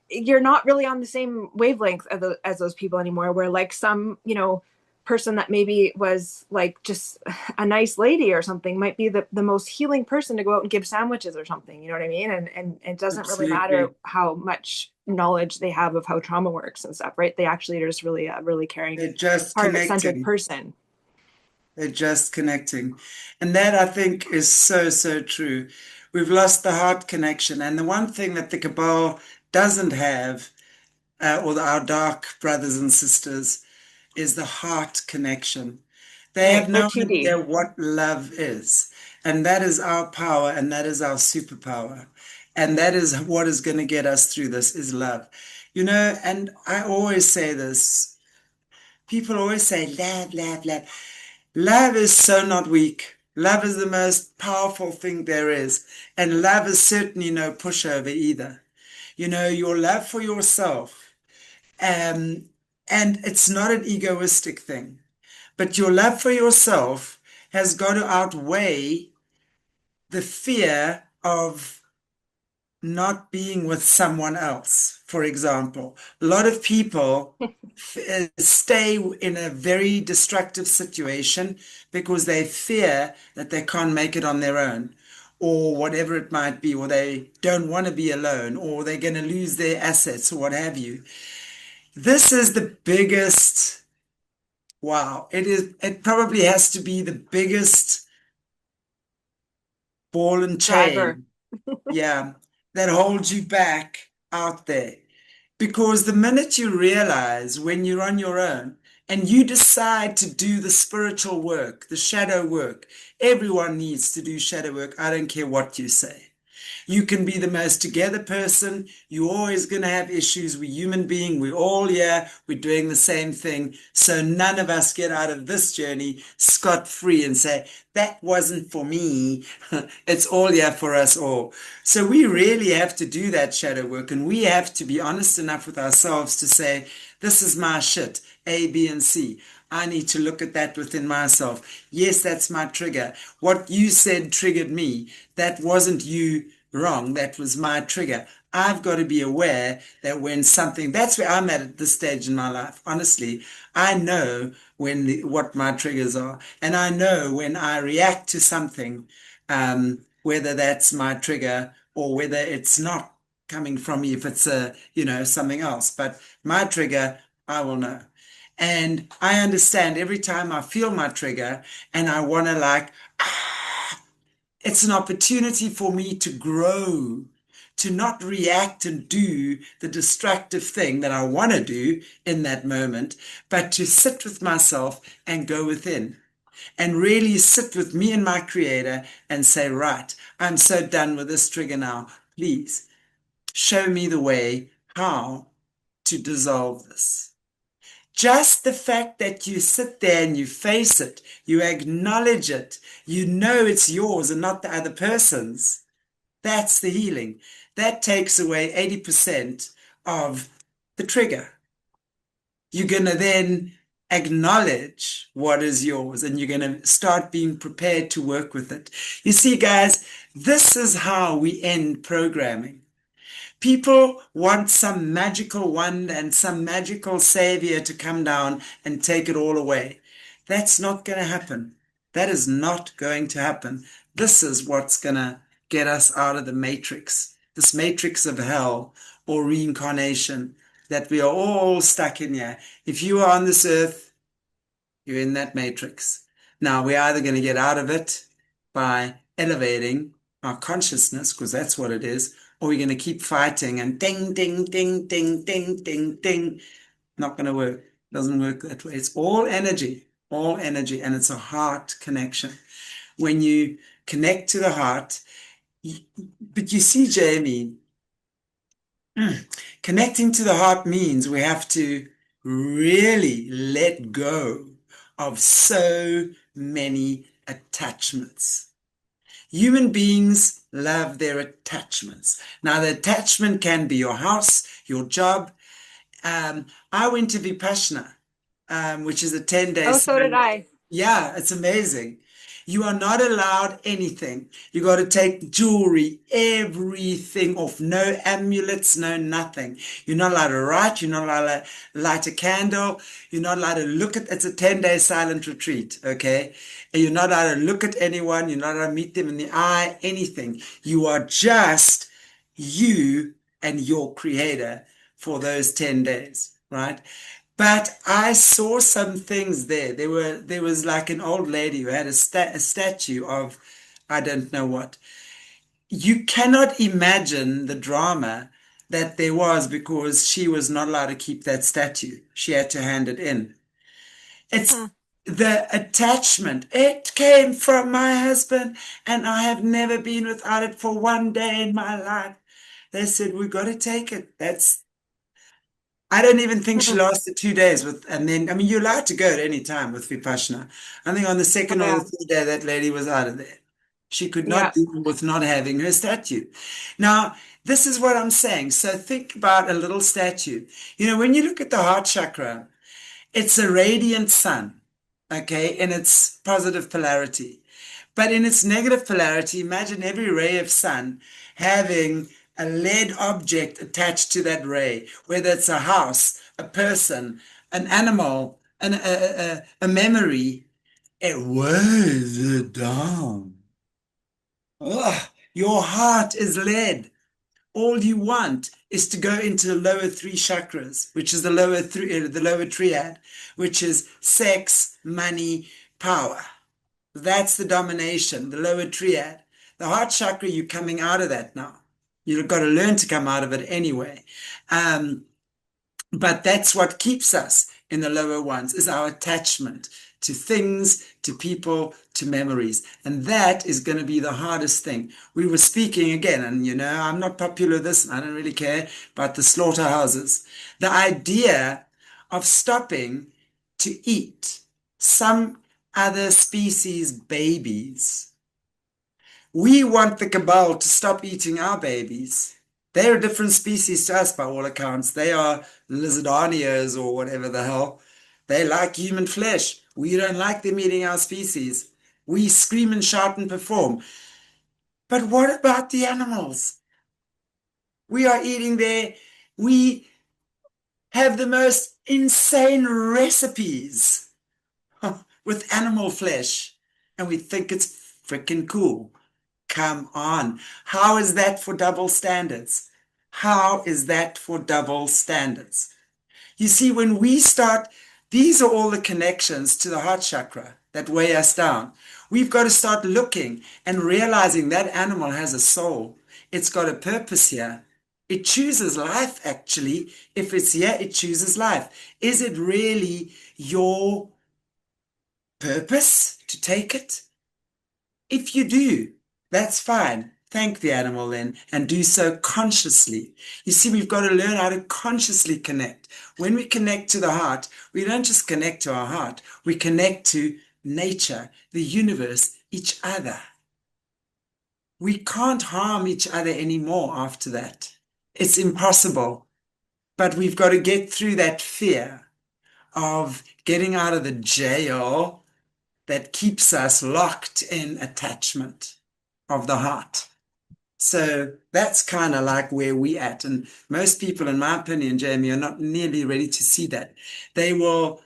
you're not really on the same wavelength as those people anymore. Where like some, you know, person that maybe was like just a nice lady or something might be the most healing person to go out and give sandwiches or something. You know what I mean? And it doesn't really matter Absolutely. how much knowledge they have of how trauma works and stuff, right? They actually are just really a really caring, They're just heart-centered connecting. person. They're just connecting. And that I think is so, so true. We've lost the heart connection. And the one thing that the Cabal doesn't have, or our dark brothers and sisters, is the heart connection. They have Right. They're no 2D. idea what love is. And that is our power, and that is our superpower. And that is what is going to get us through this is love. You know, and I always say this. People always say, love, love, love. Love is so not weak. Love is the most powerful thing there is. And love is certainly no pushover either. You know, your love for yourself. Um, and it's not an egoistic thing, but your love for yourself has got to outweigh the fear of not being with someone else. For example, a lot of people stay in a very destructive situation because they fear that they can't make it on their own, or whatever it might be, or they don't want to be alone, or they're going to lose their assets, or what have you. This is the biggest, wow, it probably has to be the biggest ball and Driver. chain, yeah, that holds you back out there. Because the minute you realize when you're on your own and you decide to do the spiritual work, the shadow work, everyone needs to do shadow work. I don't care what you say. You can be the most together person. You're always going to have issues. We're human beings. We're all here. We're doing the same thing. So none of us get out of this journey scot-free and say, that wasn't for me. It's all here for us all. So we really have to do that shadow work, and we have to be honest enough with ourselves to say, this is my shit, A, B, and C. I need to look at that within myself. Yes, that's my trigger. What you said triggered me. That wasn't you wrong. That was my trigger. I've got to be aware that when something, that's where I'm at this stage in my life. Honestly, I know what my triggers are, and I know when I react to something, whether that's my trigger or whether it's not coming from me, if it's something else. But my trigger, I will know. And I understand every time I feel my trigger and I want to like, it's an opportunity for me to grow, to not react and do the destructive thing that I want to do in that moment, but to sit with myself and go within and really sit with me and my creator and say, right, I'm so done with this trigger now. Please show me the way how to dissolve this. Just the fact that you sit there and you face it, you acknowledge it, you know it's yours and not the other person's. That's the healing. That takes away 80% of the trigger. You're going to then acknowledge what is yours and you're going to start being prepared to work with it. You see, guys, this is how we end programming. People want some magical wand and some magical savior to come down and take it all away. That's not going to happen. That is not going to happen. This is what's going to get us out of the matrix, this matrix of hell or reincarnation that we are all stuck in here. If you are on this earth, you're in that matrix. Now, we're either going to get out of it by elevating our consciousness, because that's what it is, or we're going to keep fighting and ding, ding, ding, ding, ding, ding, ding. Not going to work. Doesn't work that way. It's all energy, and it's a heart connection. When you connect to the heart, but you see, Jaymee, connecting to the heart means we have to really let go of so many attachments. Human beings love their attachments. Now, the attachment can be your house, your job. I went to Vipassana, which is a 10-day. Oh, so did I. Yeah, it's amazing. You are not allowed anything. You got to take jewelry, everything off. No amulets, no nothing. You're not allowed to write. You're not allowed to light a candle. You're not allowed to look at, it's a 10-day silent retreat, okay? And you're not allowed to look at anyone. You're not allowed to meet them in the eye, anything. You are just you and your creator for those 10 days, right? But I saw some things there. There was like an old lady who had a statue of, I don't know what. You cannot imagine the drama that there was because she was not allowed to keep that statue. She had to hand it in. It's Hmm. the attachment. It came from my husband, and I have never been without it for one day in my life. They said, we got to take it. I don't even think she Hmm. lasted 2 days with, and then, I mean, you're allowed to go at any time with Vipassana. I think on the Oh, second or the yeah. third day, that lady was out of there. She could not Yeah. deal with not having her statue. Now, this is what I'm saying. So think about a little statue. You know, when you look at the heart chakra, it's a radiant sun, okay, in its positive polarity. But in its negative polarity, imagine every ray of sun having a lead object attached to that ray, whether it's a house, a person, an animal, a memory. It weighs it down. Ugh, your heart is lead. All you want is to go into the lower three chakras, which is the lower triad, which is sex, money, power. That's the domination, the lower triad. The heart chakra, you're coming out of that now. You've got to learn to come out of it anyway. Um, but that's what keeps us in the lower ones is our attachment to things, to people, to memories. And that is going to be the hardest thing. We were speaking again, and you know, I'm not popular with this, and I don't really care about the slaughterhouses. The idea of stopping to eat some other species' babies. We want the cabal to stop eating our babies. They're a different species to us by all accounts. They are lizardians or whatever the hell. They like human flesh. We don't like them eating our species. We scream and shout and perform. But what about the animals? We are eating their, we have the most insane recipes with animal flesh, and we think it's freaking cool. Come on. How is that for double standards? How is that for double standards? You see, when we start These are all the connections to the heart chakra that weigh us down. We've got to start looking and realizing that animal has a soul. It's got a purpose here. It chooses life, actually. If it's here, it chooses life. Is it really your purpose to take it? If you do, that's fine. Thank the animal then and do so consciously. You see, we've got to learn how to consciously connect. When we connect to the heart, we don't just connect to our heart, we connect to nature, the universe, each other. We can't harm each other anymore after that. It's impossible. But we've got to get through that fear of getting out of the jail that keeps us locked in attachment of the heart. So that's kind of like where we at. And most people, in my opinion, Jaymee, are not nearly ready to see that. They will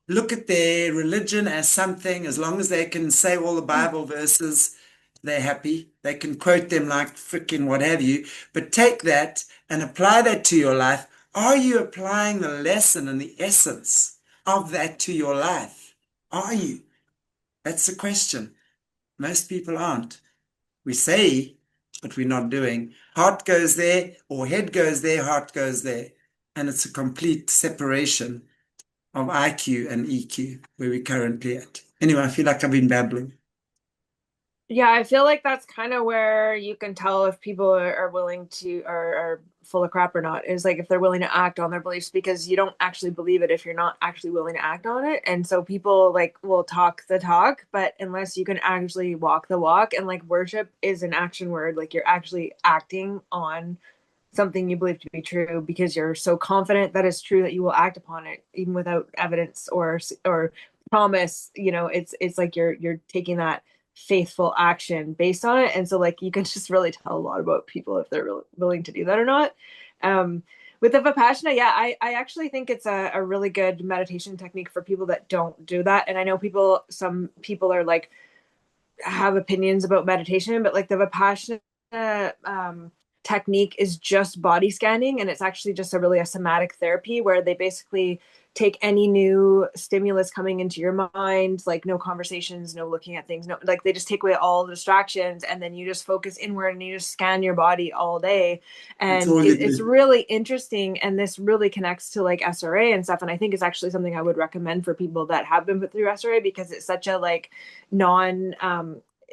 look at their religion as something, as long as they can say all the Bible verses, they're happy. They can quote them like freaking what have you. But take that and apply that to your life. Are you applying the lesson and the essence of that to your life? Are you? That's the question. Most people aren't. We say, but we're not doing. Heart goes there, or head goes there, heart goes there. And it's a complete separation of IQ and EQ where we're currently at. Anyway, I feel like I've been babbling. Yeah, I feel like that's kind of where you can tell if people are willing to are full of crap or not, is like if they're willing to act on their beliefs, because you don't actually believe it if you're not actually willing to act on it. And so people like will talk the talk, but unless you can actually walk the walk, and like worship is an action word, like you're actually acting on something you believe to be true because you're so confident that it's true that you will act upon it even without evidence or promise. It's like you're taking that faithful action based on it. And so like you can just really tell a lot about people if they're willing to do that or not. um with the Vipassana, yeah, I actually think it's a really good meditation technique for people that don't do that. And I know some people are like have opinions about meditation, but like the Vipassana technique is just body scanning, and it's actually just a somatic therapy where they basically take any new stimulus coming into your mind, like no conversations, no looking at things, no, like they just take away all the distractions, and then you just focus inward and you just scan your body all day. That's And all you it's do. really interesting, and this really connects to like SRA and stuff. And I think it's actually something I would recommend for people that have been put through SRA, because it's such a like non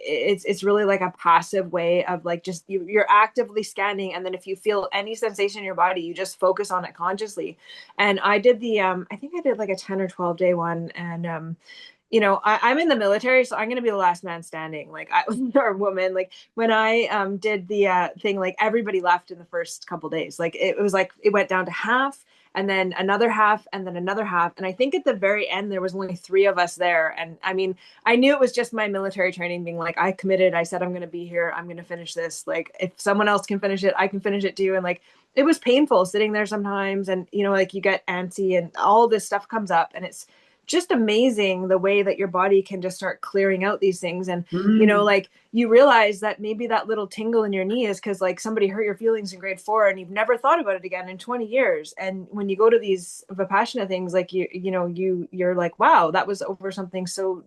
it's really like a passive way of like just you're actively scanning, and then if you feel any sensation in your body, you just focus on it consciously. And I did the I think I did like a 10 or 12 day one. And I'm in the military, so I'm gonna be the last man standing. Like I or woman. Like when I did the thing, like everybody left in the first couple days. Like it was like it went down to half, and then another half, and then another half. And I think at the very end there was only three of us there. And I mean, I knew it was just my military training being like, I committed. I said I'm gonna be here. I'm gonna finish this. Like if someone else can finish it, I can finish it too. And like it was painful sitting there sometimes, and like you get antsy and all this stuff comes up, and it's just amazing the way that your body can just start clearing out these things. And Mm. like you realize that maybe that little tingle in your knee is because like somebody hurt your feelings in grade 4 and you've never thought about it again in 20 years. And when you go to these Vipassana things, like you're like, wow, that was over something so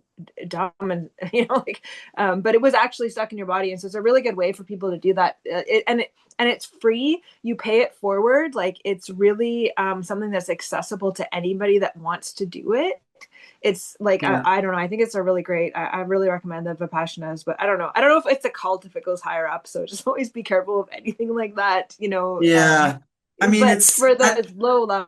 dumb. And like but it was actually stuck in your body. And so it's a really good way for people to do that. And it's free. You pay it forward. Like it's really something that's accessible to anybody that wants to do it. It's like Yeah. I don't know. I think it's a really great. I really recommend the Vipassanas, but I don't know. I don't know if it's a cult if it goes higher up. So just always be careful of anything like that. Yeah. I mean, But for the low level,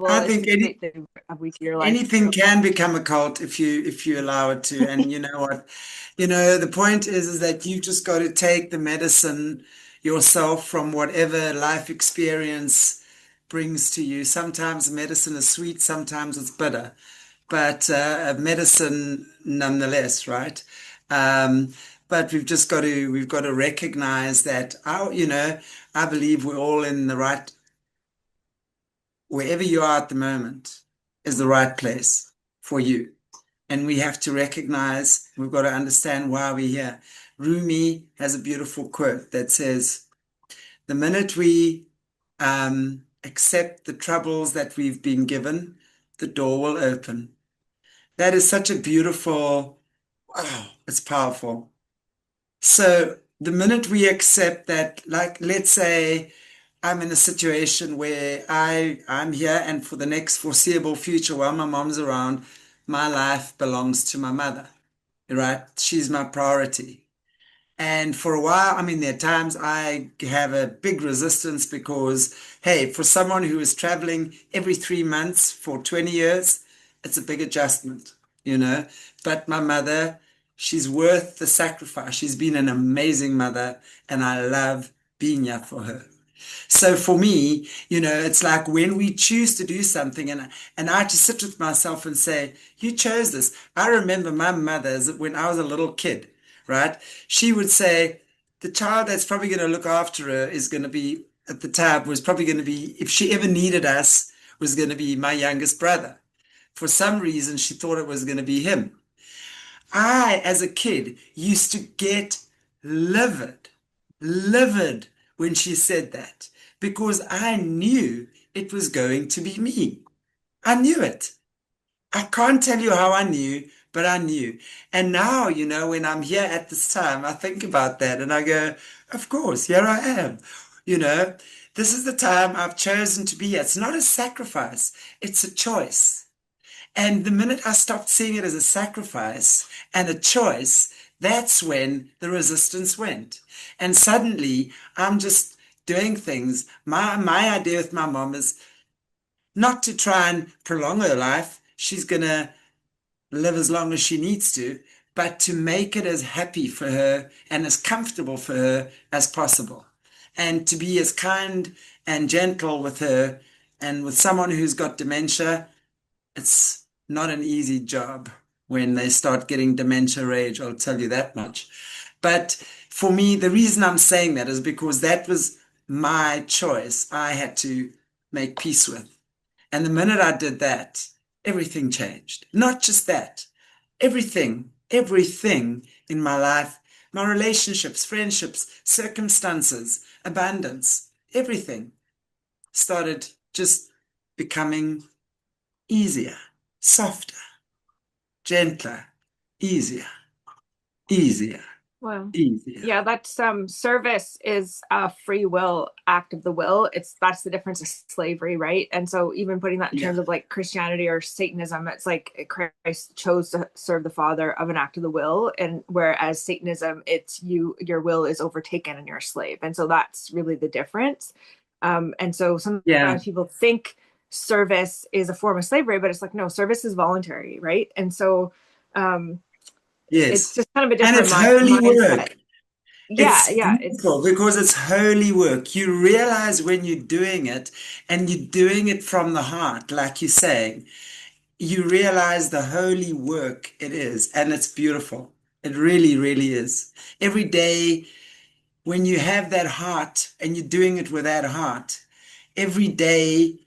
I it's think great to have a week of your life. anything can become a cult if you allow it to. And you know what? The point is that you just got to take the medicine yourself from whatever life experience brings to you. Sometimes medicine is sweet, sometimes it's bitter, but medicine nonetheless, right? Um, but we've got to recognize that I believe we're all in the right, wherever you are at the moment is the right place for you. And we have to recognize, we've got to understand why we're here. Rumi has a beautiful quote that says, the minute we accept the troubles that we've been given, the door will open. That is such a beautiful, wow, it's powerful. So the minute we accept that, like, let's say I'm in a situation where I'm here and for the next foreseeable future, while my mom's around, my life belongs to my mother, right? She's my priority. And for a while, I mean, there are times I have a big resistance because, hey, for someone who is traveling every 3 months for 20 years, it's a big adjustment, you know. But my mother, she's worth the sacrifice. She's been an amazing mother, and I love being here for her. So for me, it's like when we choose to do something, and I just sit with myself and say, you chose this. I remember my mother when I was a little kid, right? She would say, the child that's probably going to look after her is going to be, at the time, was probably going to be, if she ever needed us, was going to be my youngest brother. For some reason, she thought it was going to be him. I, as a kid, used to get livid, livid when she said that because I knew it was going to be me. I knew it. I can't tell you how I knew, but I knew. And now, when I'm here at this time, I think about that and I go, of course, here I am. You know, this is the time I've chosen to be here. It's not a sacrifice, it's a choice. And the minute I stopped seeing it as a sacrifice and a choice, that's when the resistance went. And suddenly I'm just doing things. My idea with my mom is not to try and prolong her life. She's going to live as long as she needs to, but to make it as happy for her and as comfortable for her as possible. And to be as kind and gentle with her and with someone who's got dementia. It's not an easy job when they start getting dementia rage, I'll tell you that much. But for me, the reason I'm saying that is because that was my choice I had to make peace with. And the minute I did that, everything changed. Not just that, everything in my life, my relationships, friendships, circumstances, abundance, everything started just becoming easier, softer, gentler, easier, easier, Wow. easier. Yeah, that's service is a free will act of the will. That's the difference of slavery, right? And so even putting that in Yeah, terms of like Christianity or Satanism, it's like Christ chose to serve the Father of an act of the will, and whereas Satanism, it's your will is overtaken and you're a slave. And so that's really the difference. And so yeah, sometimes people think service is a form of slavery, but it's like no, service is voluntary, right? And so um it's yes. just kind of a And different it's holy mindset. work. Yeah, It's yeah, beautiful because it's holy work. You realize when you're doing it and you're doing it from the heart, like you're saying, you realize the holy work it is. And it's beautiful. It really, really is. Every day when you have that heart and you're doing it with that heart, every day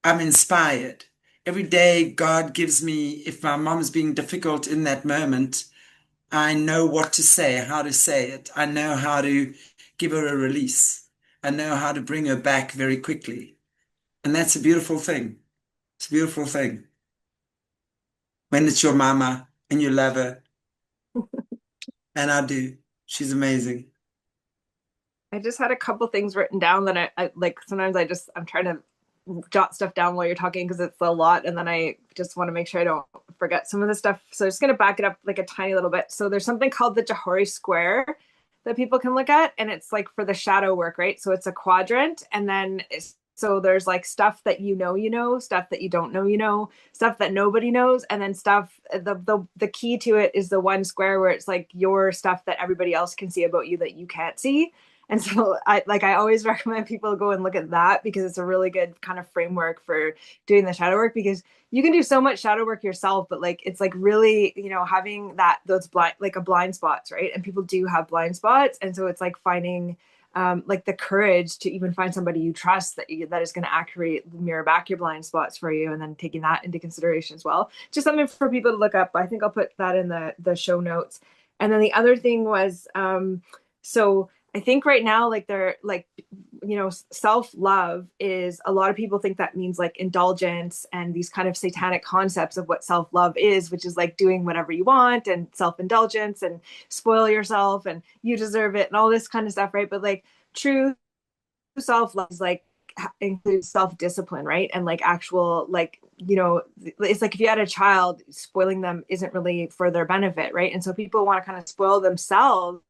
I'm inspired. Every day God gives me, if my mom's being difficult in that moment, I know what to say, how to say it. I know how to give her a release. I know how to bring her back very quickly. And that's a beautiful thing. It's a beautiful thing. When it's your mama and you love her, and I do. She's amazing. I just had a couple things written down that I like. Sometimes I'm trying to jot stuff down while you're talking because it's a lot, and then I just want to make sure I don't forget some of the stuff. So I'm just gonna back it up like a tiny little bit. So there's something called the Johari Square that people can look at, and it's like for the shadow work, right? So it's a quadrant, and then so there's like stuff that stuff that you don't know, stuff that nobody knows, and then stuff. The key to it is the one square where it's like your stuff that everybody else can see about you that you can't see. And so I always recommend people go and look at that because it's a really good kind of framework for doing the shadow work because you can do so much shadow work yourself, but like it's like really, having those blind like a blind spots, right? And people do have blind spots. And so it's like finding like the courage to even find somebody you trust that is going to accurately mirror back your blind spots for you and then taking that into consideration as well. Just something for people to look up. I think I'll put that in the show notes. And then the other thing was so I think right now, like they're like self-love is, a lot of people think that means like indulgence and these kind of satanic concepts of what self-love is, which is like doing whatever you want and self-indulgence and spoil yourself and you deserve it and all this kind of stuff, right? But like true self-love is like includes self-discipline, right? And like actual, like, it's like if you had a child, spoiling them isn't really for their benefit, right? And so people want to kind of spoil themselves.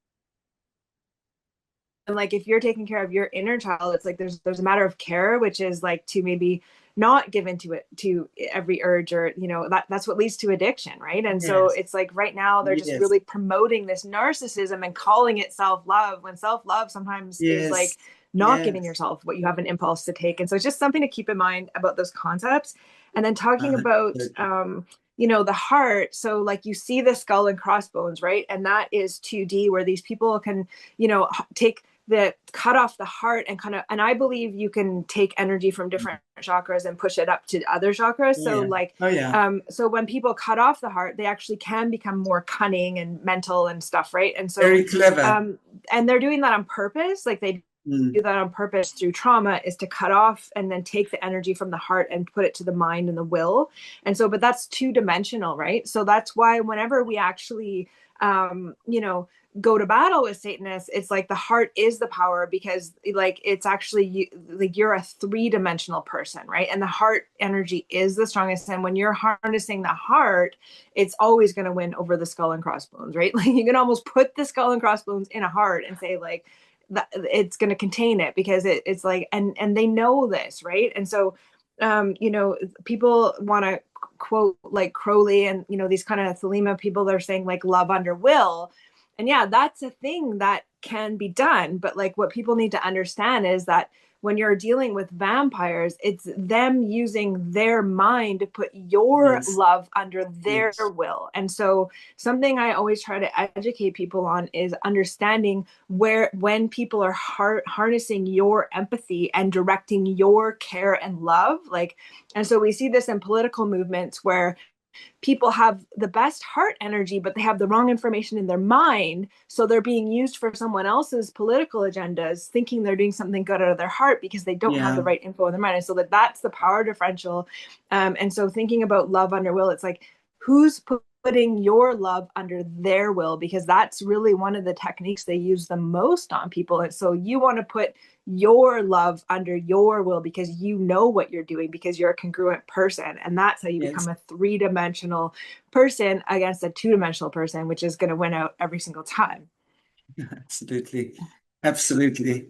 And like if you're taking care of your inner child, it's like there's a matter of care, which is like to maybe not give into it to every urge, or that's what leads to addiction, right? And so Yes. it's like right now they're just Yes. really promoting this narcissism and calling it self-love, when self-love sometimes is like Yes. not giving Yes. yourself what you have an impulse to take. And so it's just something to keep in mind about those concepts. And then talking about the heart, so like you see the skull and crossbones, right? And that is 2D, where these people can take that, cut off the heart and kind of, and I believe you can take energy from different chakras and push it up to other chakras. Oh So yeah. like Oh yeah. so when people cut off the heart, they actually can become more cunning and mental and stuff, right? And so Very clever. and they're doing that on purpose, like they do Mm. that on purpose through trauma, is to cut off and then take the energy from the heart and put it to the mind and the will. And so, but that's two-dimensional, right? So that's why whenever we actually go to battle with Satanists, it's like the heart is the power, because like it's actually like you're a three-dimensional person, right? And the heart energy is the strongest. And when you're harnessing the heart, it's always going to win over the skull and crossbones, right? Like you can almost put the skull and crossbones in a heart and say like that it's going to contain it, because it's like, and they know this, right? And so people want to quote like Crowley and these kind of Thelema people that are saying like love under will. And yeah, that's a thing that can be done. But like what people need to understand is that when you're dealing with vampires, it's them using their mind to put your Yes. love under their Yes. will. And so something I always try to educate people on is understanding where, when people are harnessing your empathy and directing your care and love, like, and so we see this in political movements where people have the best heart energy, but they have the wrong information in their mind. So they're being used for someone else's political agendas, thinking they're doing something good out of their heart because they don't have Yeah. the right info in their mind. And so that's the power differential. And so thinking about love under will, it's like, who's putting your love under their will? Because that's really one of the techniques they use the most on people. And so you want to put your love under your will, because you know what you're doing, because you're a congruent person, and that's how you become Yes. a three-dimensional person against a two-dimensional person, which is going to win out every single time. Absolutely. Absolutely.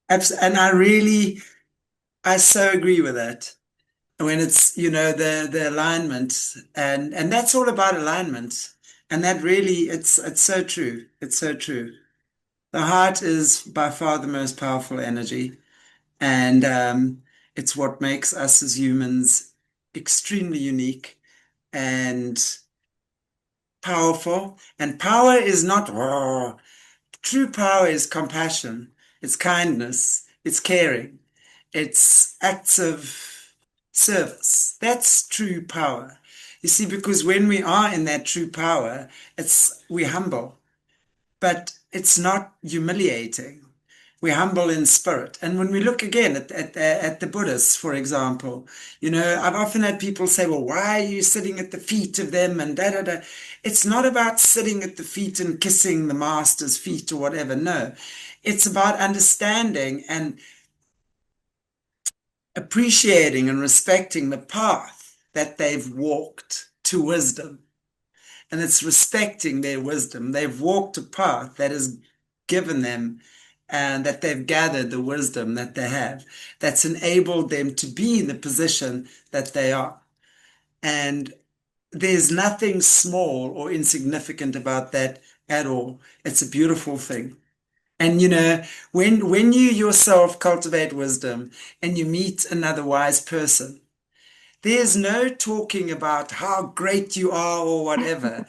And I so agree with that. When it's, the alignment, and that's all about alignment. And that really, it's so true. It's so true. The heart is by far the most powerful energy. And it's what makes us as humans extremely unique and powerful. And power is not raw. True power is compassion, it's kindness, it's caring, it's acts of service. That's true power. You see, because when we are in that true power, we're humble, but it's not humiliating. We're humble in spirit. And when we look again at the Buddhists, for example, I've often had people say, well, why are you sitting at the feet of them and da da da? It's not about sitting at the feet and kissing the master's feet or whatever. No, it's about understanding and appreciating and respecting the path that they've walked to wisdom. And it's respecting their wisdom. They've walked a path that has given them, and that they've gathered the wisdom that they have, that's enabled them to be in the position that they are. And there's nothing small or insignificant about that at all. It's a beautiful thing. And when you yourself cultivate wisdom and you meet another wise person, there's no talking about how great you are or whatever.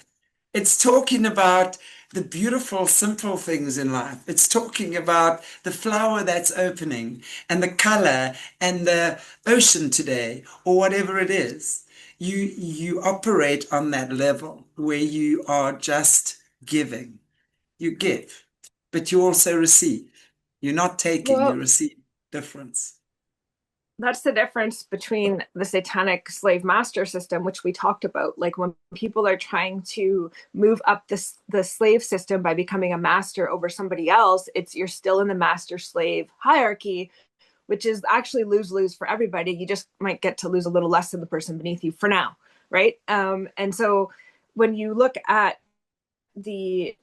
It's talking about the beautiful, simple things in life. It's talking about the flower that's opening and the color and the ocean today or whatever it is. You operate on that level where you are just giving. You give, but you also receive. You're not taking, you Well, receive. difference. That's the difference between the satanic slave master system, which we talked about. Like when people are trying to move up the slave system by becoming a master over somebody else, it's you're still in the master slave hierarchy, which is actually lose lose for everybody. You just might get to lose a little less than the person beneath you for now, right? And so when you look at the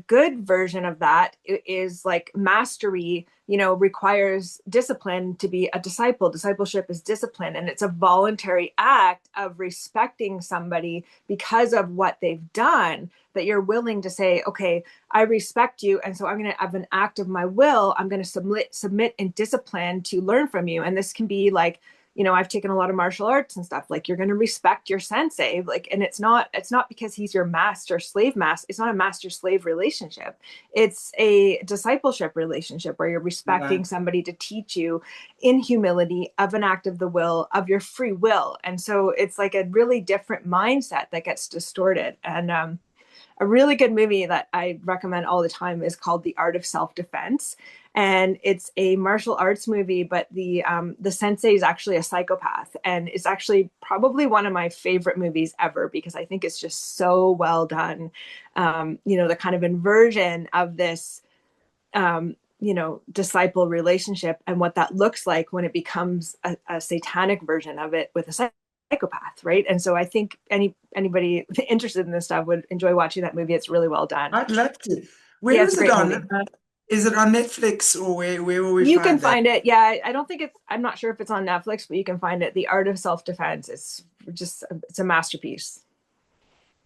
good version of that is like mastery, requires discipline to be a disciple. Discipleship is discipline, and it's a voluntary act of respecting somebody because of what they've done, that you're willing to say, okay, I respect you, and so I'm going to have an act of my will, I'm going to submit in discipline to learn from you. And this can be like, I've taken a lot of martial arts and stuff. Like, you're going to respect your sensei. Like, and it's not because he's your master. It's not a master slave relationship. It's a discipleship relationship where you're respecting Right. somebody to teach you in humility of an act of the will, of your free will. And so it's like a really different mindset that gets distorted. And a really good movie that I recommend all the time is called The Art of Self-Defense. And it's a martial arts movie, but the sensei is actually a psychopath. And it's actually probably one of my favorite movies ever because I think it's just so well done. The kind of inversion of this disciple relationship and what that looks like when it becomes a satanic version of it with a psychopath, right? And so I think anybody interested in this stuff would enjoy watching that movie. It's really well done. I'd love to. Yeah, Where it's a is it great on? movie. Is it on Netflix or where will we You can find that? find it. Yeah, I don't think I'm not sure if it's on Netflix, but you can find it. The Art of Self-Defense. It's a masterpiece.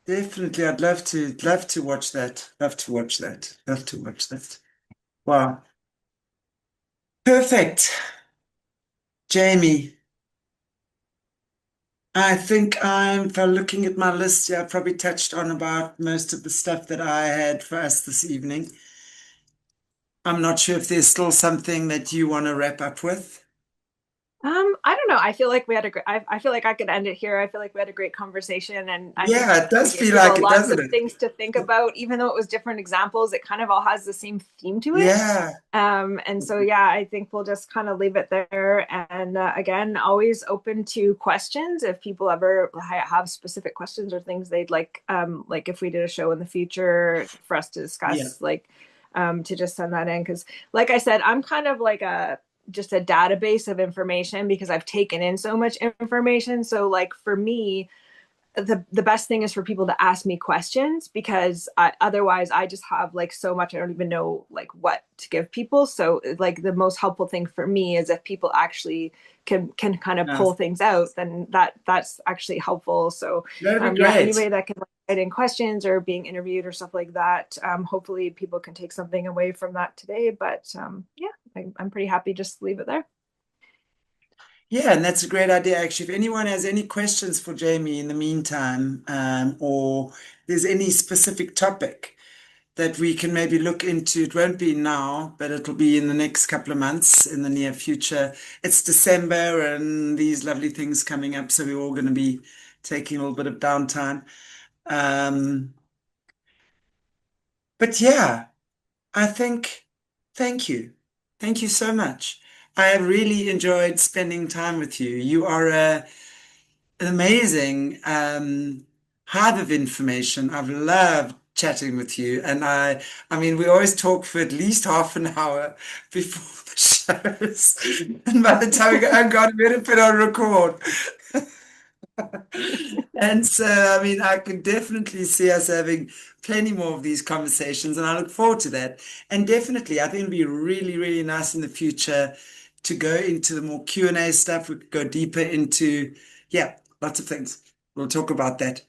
Definitely, I'd love to watch that. Love to watch that. Love to watch that. Wow. Perfect. Jaymee, I think if I'm looking at my list, yeah, I probably touched on about most of the stuff that I had for us this evening. I'm not sure if there's still something that you want to wrap up with. I don't know. I feel like we had a great. I feel like I could end it here. I feel like we had a great conversation, and I think Yeah, it we does gave feel people like it, lots doesn't of it? things to think about. Even though it was different examples, it kind of all has the same theme to it. Yeah. And so, yeah, I think we'll just kind of leave it there. And again, always open to questions if people ever have specific questions or things they'd like if we did a show in the future for us to Yeah. discuss, to just send that in. Because, like I said, I'm kind of like just a database of information because I've taken in so much information. So, like for me, the best thing is for people to ask me questions because otherwise I just have like so much I don't even know like what to give people. So like the most helpful thing for me is if people actually can kind of Nice. pull things out, then that's actually helpful. So That'd be yeah, great. anybody that can write in questions or being interviewed or stuff like that, hopefully people can take something away from that today. But yeah, I'm pretty happy just to leave it there. Yeah, and that's a great idea, actually. If anyone has any questions for Jaymee in the meantime, or there's any specific topic that we can maybe look into, it won't be now, but it'll be in the next couple of months in the near future. It's December and these lovely things coming up, so we're all going to be taking a little bit of downtime. Um, but yeah, I think, thank you. Thank you so much. I have really enjoyed spending time with you. You are an amazing hive of information. I've loved chatting with you, and I mean, we always talk for at least half an hour before the shows, and by the time we go, oh God, we better put on record. And so, I mean, I can definitely see us having plenty more of these conversations, and I look forward to that. And definitely, I think it'd be really, really nice in the future to go into the more Q&A stuff. We could go deeper into, yeah, lots of things. We'll talk about that.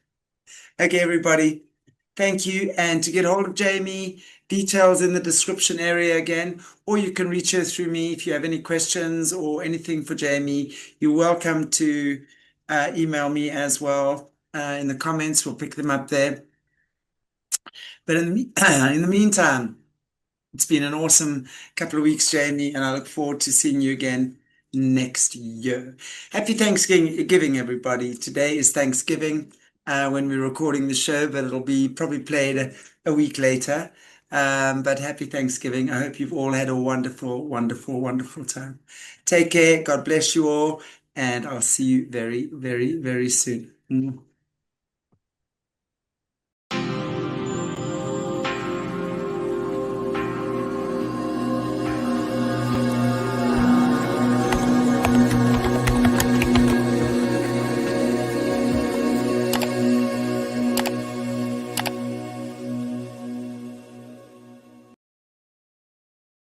Okay, everybody. Thank you. And to get hold of Jaymee, details in the description area again, or you can reach her through me if you have any questions or anything for Jaymee. You're welcome to email me as well in the comments. We'll pick them up there. But in the meantime, it's been an awesome couple of weeks, Jaymee, and I look forward to seeing you again next year. Happy Thanksgiving, everybody. Today is Thanksgiving when we're recording the show, but it'll be probably played a week later. But happy Thanksgiving. I hope you've all had a wonderful, wonderful, wonderful time. Take care. God bless you all. And I'll see you very, very, very soon.